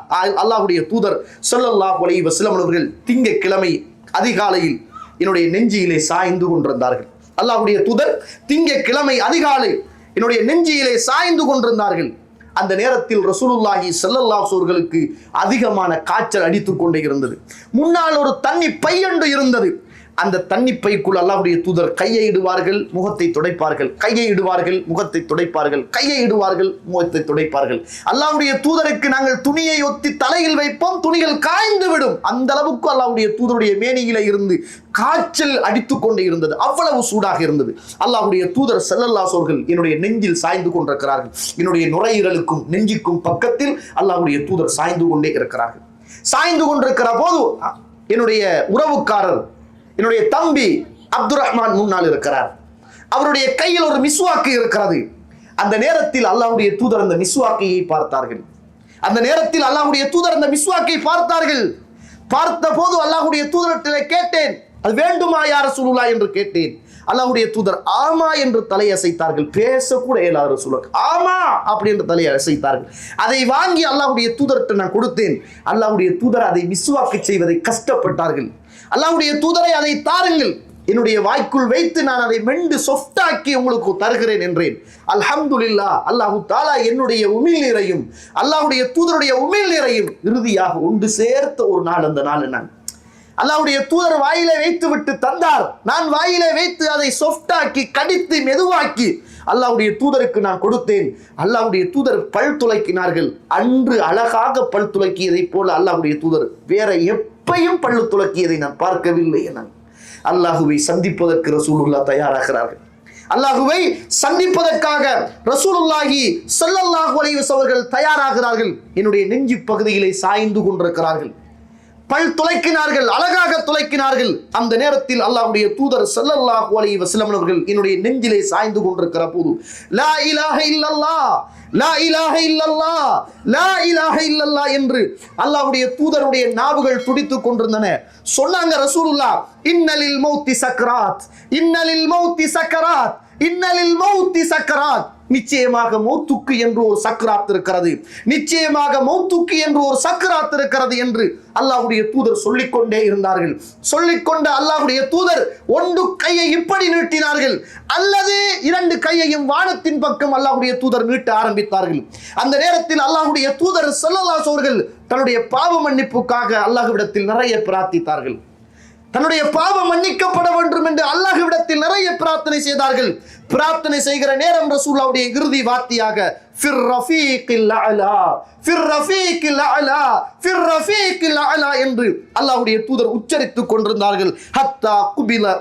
அல்லாஹ்வுடைய தூதர் ஸல்லல்லாஹு அலைஹி வஸல்லம் அவர்கள் திங்கட்கிழமை அதிகாலையில் என்னுடைய நெஞ்சியிலே சாய்ந்து கொண்டிருந்தார்கள். அல்லாஹ்வுடைய தூதர் திங்கட்கிழமை அதிகாலை என்னுடைய நெஞ்சியிலே சாய்ந்து கொண்டிருந்தார்கள். அந்த நேரத்தில் ரசூலுல்லாஹி ஸல்லல்லாஹு அலைஹி அவர்களுக்கு அதிகமான காய்ச்சல் அடித்துக் கொண்டே இருந்தது. முன்னால் ஒரு தண்ணி பையண்டு இருந்தது. அந்த தண்ணி பைக்குள் அல்லாஹ்வுடைய தூதர் கையை இடுவார்கள், முகத்தை துடைப்பார்கள், கையை இடுவார்கள், முகத்தை துடைப்பார்கள், கையை இடுவார்கள், முகத்தை துடைப்பார்கள். அல்லாஹ்வுடைய தூதருக்கு நாங்கள் துணியை ஒத்தி தலையில் வைப்போம், துணிகள் காய்ந்து விடும். அந்த அளவுக்கு அல்லாஹ்வுடைய தூதருடைய மேனியில இருந்து காய்ச்சல் அடித்துக் கொண்டே இருந்தது. அவ்வளவு சூடாக இருந்தது. அல்லாஹ்வுடைய தூதர் ஸல்லல்லாஹு அலைஹி அவர்கள் என்னுடைய நெஞ்சில் சாய்ந்து கொண்டிருக்கிறார்கள். என்னுடைய நுரையீரலுக்கும் நெஞ்சுக்கும் பக்கத்தில் அல்லாஹ்வுடைய தூதர் சாய்ந்து கொண்டே இருக்கிறார்கள். சாய்ந்து கொண்டிருக்கிற போது என்னுடைய உறவுக்காரர், என்னுடைய தம்பி அப்துர் ரஹ்மான் முன்னால் இருக்கிறார். அவருடைய கையில் ஒரு மிஸ்வாக்கு இருக்கிறது. அந்த நேரத்தில் அல்லாஹ்வுடைய தூதர் அந்த மிஸ்வாக்கையை பார்த்தார்கள். அந்த நேரத்தில் அல்லாஹ்வுடைய தூதர் அந்த மிஸ்வாக்கை பார்த்தார்கள். பார்த்த போது அல்லாஹ்வுடைய தூதரிடத்திலே கேட்டேன், அது வேண்டுமா யா ரசூலுல்லாஹ் என்று கேட்டேன். அல்லாஹ்வுடைய தூதர் ஆமா என்று தலையசைத்தார்கள். பேசக்கூட இயலாத ரசூலுல்லாஹ் ஆமா அப்படி என்று தலையை அசைத்தார்கள். அதை வாங்கி அல்லாஹ்வுடைய தூதர்கிட்ட நான் கொடுத்தேன். அல்லாஹ்வுடைய தூதர் அதை மிஸ்வாக்கு செய்வதை கஷ்டப்பட்டார்கள். அல்லாஹ்வுடைய தூதரை அதை தாருங்கள், என்னுடைய வாய்க்குள் வைத்து நான் அதை மெண்டு சொஃப்டாக்கி உங்களுக்கு தருகிறேன் என்றேன். அல்ஹம்துலில்லாஹ், அல்லாஹு தஆலா என்னுடைய உமிழ்நீரையும் அல்லாஹ்வுடைய தூதருடைய உமிழ்நீரையும் இறுதியாக ஒன்று சேர்த்த ஒரு நாள். அந்த நாள் நான் அல்லாஹ்வுடைய தூதர் வாயிலே வைத்து விட்டு தந்தார். நான் வாயிலே வைத்து அதை சொஃப்டாக்கி கடித்து மெதுவாக்கி அல்லாஹ்வுடைய தூதருக்கு நான் கொடுத்தேன். அல்லாஹ்வுடைய தூதர் பல் துளைக்கினார்கள். அன்று அழகாக பல் துளைக்கியதை போல அல்லாஹ்வுடைய தூதர் வேற எப்பையும் பல்லு துளக்கியதை நான் பார்க்கவில்லை என அல்லாஹுவை சந்திப்பதற்கு ரசூலுல்லாஹ் தயாராகிறார்கள். அல்லாஹுவை சந்திப்பதற்காக ரசூலுல்லாஹி ஸல்லல்லாஹு அலைஹி வஸல்லம் அவர்கள் தயாராகிறார்கள். என்னுடைய நெஞ்சு பகுதியிலே சாய்ந்து கொண்டிருக்கிறார்கள். பல் துளைக்கினார்கள், அழகாக துளைக்கினார்கள். அந்த நேரத்தில் அல்லாஹ்வுடைய தூதர் ஸல்லல்லாஹு அலைஹி வஸல்லம் அவர்கள் என்னுடைய நெஞ்சிலே சாய்ந்து கொண்டிருக்கிற போது லா இலாஹ இல்லல்லாஹ், லா இலாஹ இல்லல்லாஹ், லா இலாஹ இல்லல்லாஹ் என்று அல்லாஹ்வுடைய தூதருடைய நாவுகள் துடித்துக் கொண்டிருந்தன. சொன்னாங்க ரசூலுல்லாஹ், இன்னலில் மௌத்தி சக்ராத், இன்னலில் மௌத்தி சக்கராத், இன்னலில் மௌத்தி சக்கராத். நிச்சயமாக மௌத்துக்கு என்று ஒரு சக்கராத் இருக்கிறது, நிச்சயமாக மௌத்துக்கு என்று ஒரு சக்கராத் இருக்கிறது என்று அல்லாஹ்வுடைய தூதர் சொல்லிக்கொண்டே இருந்தார்கள். சொல்லிக்கொண்ட அல்லாஹ்வுடைய தூதர் ஒன்று கையை இப்படி நீட்டினார்கள், அல்லது இரண்டு கையையும் வானத்தின் பக்கம் அல்லாஹ்வுடைய தூதர் நீட்ட ஆரம்பித்தார்கள். அந்த நேரத்தில் அல்லாஹ்வுடைய தூதர் ஸல்லல்லாஹு அலைஹி அவர்கள் தன்னுடைய பாவ மன்னிப்புக்காக அல்லாஹ்விடத்தில் நிறைய பிரார்த்தித்தார்கள். தன்னுடைய பாவம் மன்னிக்கப்பட வேண்டும் என்று அல்லாஹ்விடத்தில் நிறைய பிரார்த்தனை செய்தார்கள். பிரார்த்தனை செய்கிற நேரம் ரசூலுல்லாஹ்வுடைய இறுதி வார்த்தையாக ஃபிர் ரஃபீகில் அலா, ஃபிர் ரஃபீகில் அலா, ஃபிர் ரஃபீகில் அலா என்று அல்லாஹ்வுடைய தூதர் உச்சரித்துக் கொண்டிருந்தார்கள். ஹத்தா குபில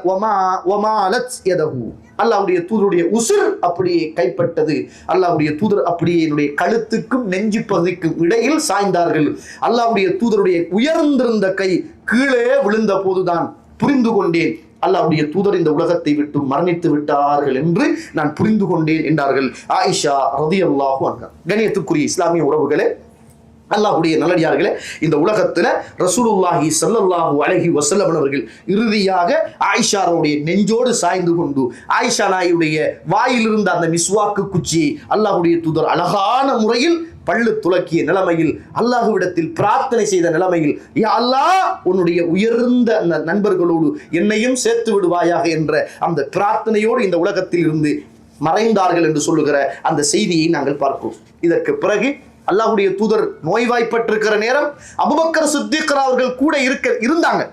வமாலத் யதஹு. அல்லாஹ்வுடைய தூதருடைய உசுர் அப்படியே கைப்பட்டது. அல்லாஹ்வுடைய தூதர் அப்படியே என்னுடைய கழுத்துக்கும் நெஞ்சு பகுதிக்கும் இடையில் சாய்ந்தார்கள். அல்லாஹ்வுடைய தூதருடைய உயர்ந்திருந்த கை கீழே விழுந்த போதுதான் புரிந்து கொண்டேன், அல்லாஹ்வுடைய தூதர் இந்த உலகத்தை விட்டு மரணித்து விட்டார்கள் என்று நான் புரிந்து கொண்டேன் என்றார்கள் ஆயிஷா ரலியல்லாஹு அன்ஹா. கண்ணியத்துக்குரிய இஸ்லாமிய உறவுகளே, அல்லாஹ்வுடைய நல்லடியார்களே, இந்த உலகத்துல ரசூலுல்லாஹி ஸல்லல்லாஹு அலைஹி வஸல்லம் அவர்கள் இறுதியாக ஆயிஷாவுடைய நெஞ்சோடு சாய்ந்து கொண்டு ஆயிஷா நாயுடைய வாயிலிருந்த அந்த மிஸ்வாக்கு குச்சி அல்லாஹ்வுடைய தூதர் அழகான முறையில் பள்ளு துலக்கிய நிலைமையில் அல்லாஹ்விடத்தில் பிரார்த்தனை செய்த நிலைமையில், யா அல்லாஹ், உன்னுடைய உயர்ந்த அந்த நண்பர்களோடு என்னையும் சேர்த்து விடுவாயாக என்ற அந்த பிரார்த்தனையோடு இந்த உலகத்தில் இருந்து மறைந்தார்கள் என்று சொல்லுகிற அந்த செய்தியை நாங்கள் பார்க்கிறோம். இதற்கு பிறகு அல்லாஹ்வுடைய தூதர் நோய்வாய்ப்பட்டிருக்கிற நேரம் அபூபக்கர் சித்திக் அவர்கள் கூட இருந்தாங்க.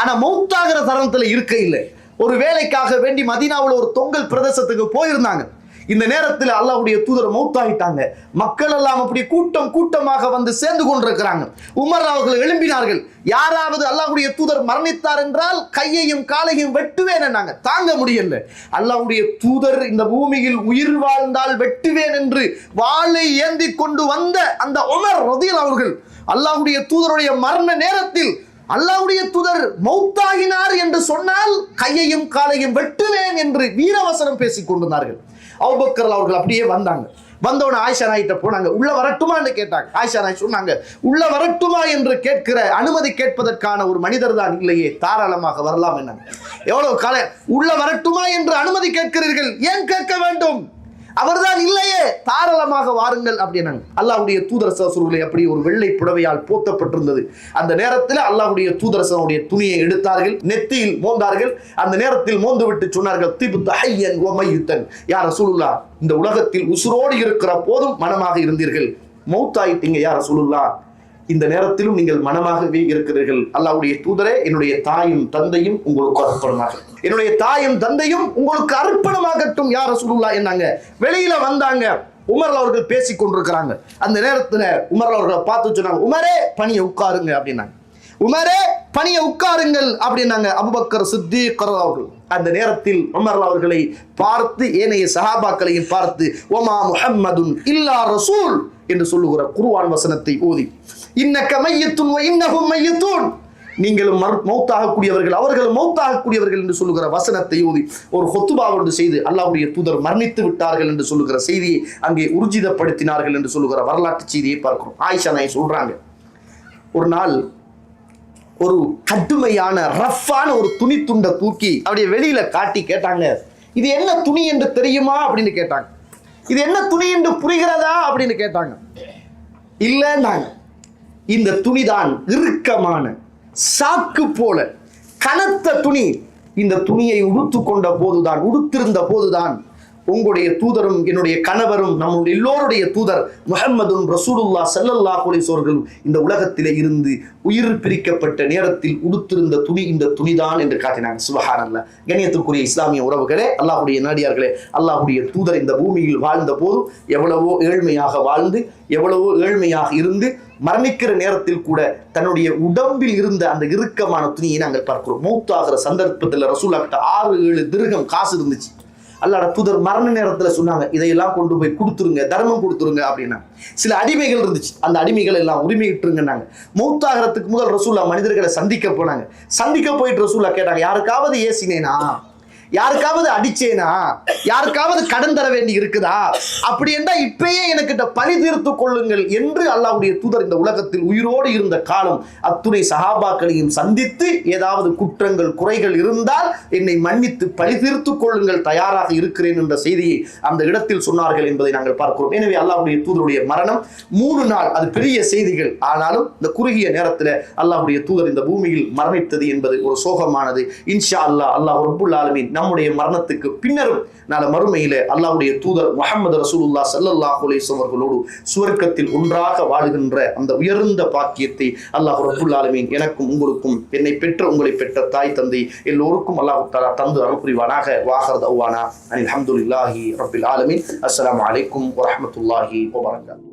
ஆனா மௌத்தாகிற தருணத்துல இருக்க இல்லை. ஒரு வேலைக்காக வேண்டி மதீனாவுல ஒரு தொங்கல் பிரதேசத்துக்கு போயிருந்தாங்க. இந்த நேரத்தில் அல்லாஹ்வுடைய தூதர் மௌத்தாகிட்டாங்க. மக்கள் எல்லாம் அப்படி கூட்டம் கூட்டமாக வந்து சேர்ந்து கொண்டிருக்கிறாங்க. உமர் அவர்கள் எழும்பினார்கள். யாராவது அல்லாஹ்வுடைய தூதர் மரணித்தார் என்றால் கையையும் காலையும் வெட்டுவேன் என்னாங்க. தாங்க முடியல. அல்லாஹ்வுடைய தூதர் இந்த பூமியில் உயிர் வாழ்ந்தால் வெட்டுவேன் என்று வாளை ஏந்தி கொண்டு வந்த அந்த உமர் ரலியல்லாஹு அவர்கள் அல்லாஹ்வுடைய தூதருடைய மரண நேரத்தில் அல்லாஹ்வுடைய தூதர் மௌத்தாகினார் என்று சொன்னால் கையையும் காலையும் வெட்டுவேன் என்று வீரவசனம் பேசிக் கொண்டிருந்தார்கள். அபூபக்கர் அவர்கள் அப்படியே வந்தாங்க. வந்தவன ஆயிஷா நாயிட்ட போனாங்க. உள்ள வரட்டுமா என்று கேட்டாங்க. ஆயிஷா நாய் சொன்னாங்க, உள்ள வரட்டுமா என்று கேட்கிற அனுமதி கேட்பதற்கான ஒரு மனிதர் தான் இல்லையே, தாராளமாக வரலாம் என்ன. எவ்வளவு கால உள்ள வரட்டுமா என்று அனுமதி கேட்கிறீர்கள், ஏன் கேட்க வேண்டும், அவர்தான் இல்லையே, தாராளமாக வாருங்கள் அப்படின்னாங்க. அல்லாஹ்வுடைய தூதரசர்களுடைய அப்படி ஒரு வெள்ளை புடவையால் போத்தப்பட்டிருந்தது. அந்த நேரத்தில் அல்லாஹ்வுடைய தூதரசனுடைய துணியை எடுத்தார்கள், நெத்தியில் மோந்தார்கள். அந்த நேரத்தில் மோந்து விட்டு சொன்னார்கள், திபுத்த ஹய்யன் வ மய்யித்தன், யா ரசூலுல்லாஹ், இந்த உலகத்தில் உசுரோடு இருக்கிற போதும் மனமாக இருந்தீர்கள், மௌத்தாயிட்டீங்க யா ரசூலுல்லாஹ், இந்த நேரத்திலும் நீங்கள் மனமாகவே இருக்கிறீர்கள். அல்லாஹ்வுடைய தூதரே, என்னுடைய தாயும் தந்தையும் உங்களுக்கு அர்ப்பணமாகட்டும், என்னுடைய தாயும் தந்தையும் உங்களுக்கு அர்ப்பணமாகட்டும் யா ரசூலுல்லாஹ் என்னாங்க. வெளியில வந்தாங்க. உமர் அவர்கள் பேசிக் கொண்டிருக்கிறாங்க. அந்த நேரத்துல உமர் அவர்களை பார்த்து சொன்னாங்க, உமரே பணியை உட்காருங்க அப்படின்னாங்க. உமரே பணியை உட்காருங்கள் அப்படின்னாங்க அபூபக்கர் சித்திக் அவர்கள். அந்த நேரத்தில் உமர் அவர்களை பார்த்து ஏனைய சஹாபாக்களையும் பார்த்து, ஒமா முஹம்மதுன் இல்லா ரசூல் என்று சொல்லுகிற குர்ஆன் வசனத்தை ஓதி, இன்னக மையத்துன் வ இன்னஹும் மையத்துன், நீங்களும் மௌத்தாகக்கூடியவர்கள் அவர்களும் மௌத்தாகக்கூடியவர்கள் என்று சொல்லுகிற வசனத்தை ஓதி ஒரு ஹுத்பா ஒன்று செய்து அல்லாஹ்வுடைய தூதர் மரணித்து விட்டார்கள் என்று சொல்லுகிற செய்தியை அங்கே உறுதிப்படுத்தினார்கள் என்று சொல்லுகிற வரலாற்று செய்தியை பார்க்கிறோம். ஆயிஷா நாய் சொல்றாங்க, ஒரு நாள் ஒரு கடுமையான ரஃப்பான ஒரு துணி துண்டை தூக்கி அப்படியே வெளியில காட்டி கேட்டாங்க, இது என்ன துணி என்று தெரியுமா அப்படின்னு கேட்டாங்க. இது என்ன துணி என்று புரிகிறதா அப்படின்னு கேட்டாங்க. இல்லைன்னாங்க. இந்த துணிதான் இறுக்கமான சாக்கு போல கனத்த துணி. இந்த துணியை உடுத்திருந்த போதுதான் உங்களுடைய தூதரும் என்னுடைய கணவரும் நம்முடைய எல்லோருடைய தூதர் முஹம்மதுன் ரசூலுல்லாஹ் ஸல்லல்லாஹு அலைஹி வஸல்லம் இந்த உலகத்திலே இருந்து உயிர் பிரிக்கப்பட்ட நேரத்தில் உடுத்திருந்த துணி இந்த துணிதான் என்று காட்டினாங்க. சுப்ஹானல்லாஹ். கண்ணியத்திற்குரிய இஸ்லாமிய உறவுகளே, அல்லாஹ்வுடைய நாடியார்களே, அல்லாஹ்வுடைய தூதர் இந்த பூமியில் வாழ்ந்த போது எவ்வளவோ ஏழ்மையாக வாழ்ந்து எவ்வளவோ ஏழ்மையாக இருந்து மரணிக்கிற நேரத்தில் கூட தன்னுடைய உடம்பில் இருந்த அந்த இறுக்கமான துணியை நாங்கள் பார்க்கிறோம். மௌத்தாகிற சந்தர்ப்பத்தில் ரசூலுல்லாஹ் கிட்ட 6-7 திர்ஹம் காசு இருந்துச்சு. அல்லாஹ்வுடைய தூதர் மரண நேரத்துல சொன்னாங்க, இதையெல்லாம் கொண்டு போய் கொடுத்துருங்க, தர்மம் கொடுத்துருங்க அப்படின்னா. சில அடிமைகள் இருந்துச்சு, அந்த அடிமைகள் எல்லாம் உரிமையிட்டுருங்கன்னாங்க. மௌத்தாகிறதுக்கு முதல் ரசூலுல்லாஹ் மனிதர்களை சந்திக்க போனாங்க. சந்திக்க போயிட்டு ரசூலுல்லாஹ் கேட்டாங்க, யாருக்காவது ஏசினேனா, யாருக்காவது அடிச்சேனா, யாருக்காவது கடன் தர வேண்டி இருக்குதா, அப்படி என்றா இப்பயே எனக்கிட்ட பழி தீர்த்து கொள்ளுங்கள் என்று அல்லாஹ்வுடைய தூதர் இந்த உலகத்தில் உயிரோடு இருந்த காலம் அத்துணை சஹாபாக்களையும் சந்தித்து ஏதாவது குற்றங்கள் குறைகள் இருந்தால் என்னை மன்னித்து பழி தீர்த்து கொள்ளுங்கள், தயாராக இருக்கிறேன் என்ற செய்தியை அந்த இடத்தில் சொன்னார்கள் என்பதை நாங்கள் பார்க்கிறோம். எனவே அல்லாஹ்வுடைய தூதருடைய மரணம் 3 நாள், அது பெரிய செய்திகள். ஆனாலும் இந்த குறுகிய நேரத்தில் அல்லாஹ்வுடைய தூதர் இந்த பூமியில் மரணித்தது என்பது ஒரு சோகமானது. இன்ஷா அல்லாஹ், அல்லாஹ் ரப்புல் ஆலமீன் நம்முடைய மரணத்துக்கு பின்னரும் நாளை மறுமையில அல்லாஹ்வுடைய தூதர் முஹம்மது ரசூலுல்லாஹ் ஸல்லல்லாஹு அலைஹி வஸல்லம் அவர்களோடு சுவர்க்கத்தில் ஒன்றாக வாழுகின்ற அந்த உயர்ந்த பாக்கியத்தை அல்லாஹ் ரப்புல் ஆலமீன் எனக்கும் உங்களுக்கும், என்னை பெற்ற உங்களை பெற்ற தாய் தந்தை எல்லோருக்கும் அல்லாஹ் தஆலா தந்து அருள் புரிவானாக. வாஹர் தஅவானா அல்ஹம்துலில்லாஹி ரப்பில் ஆலமீன். அஸ்ஸலாமு அலைக்கும் வ ரஹ்மத்துல்லாஹி வ பரகாத்துஹு.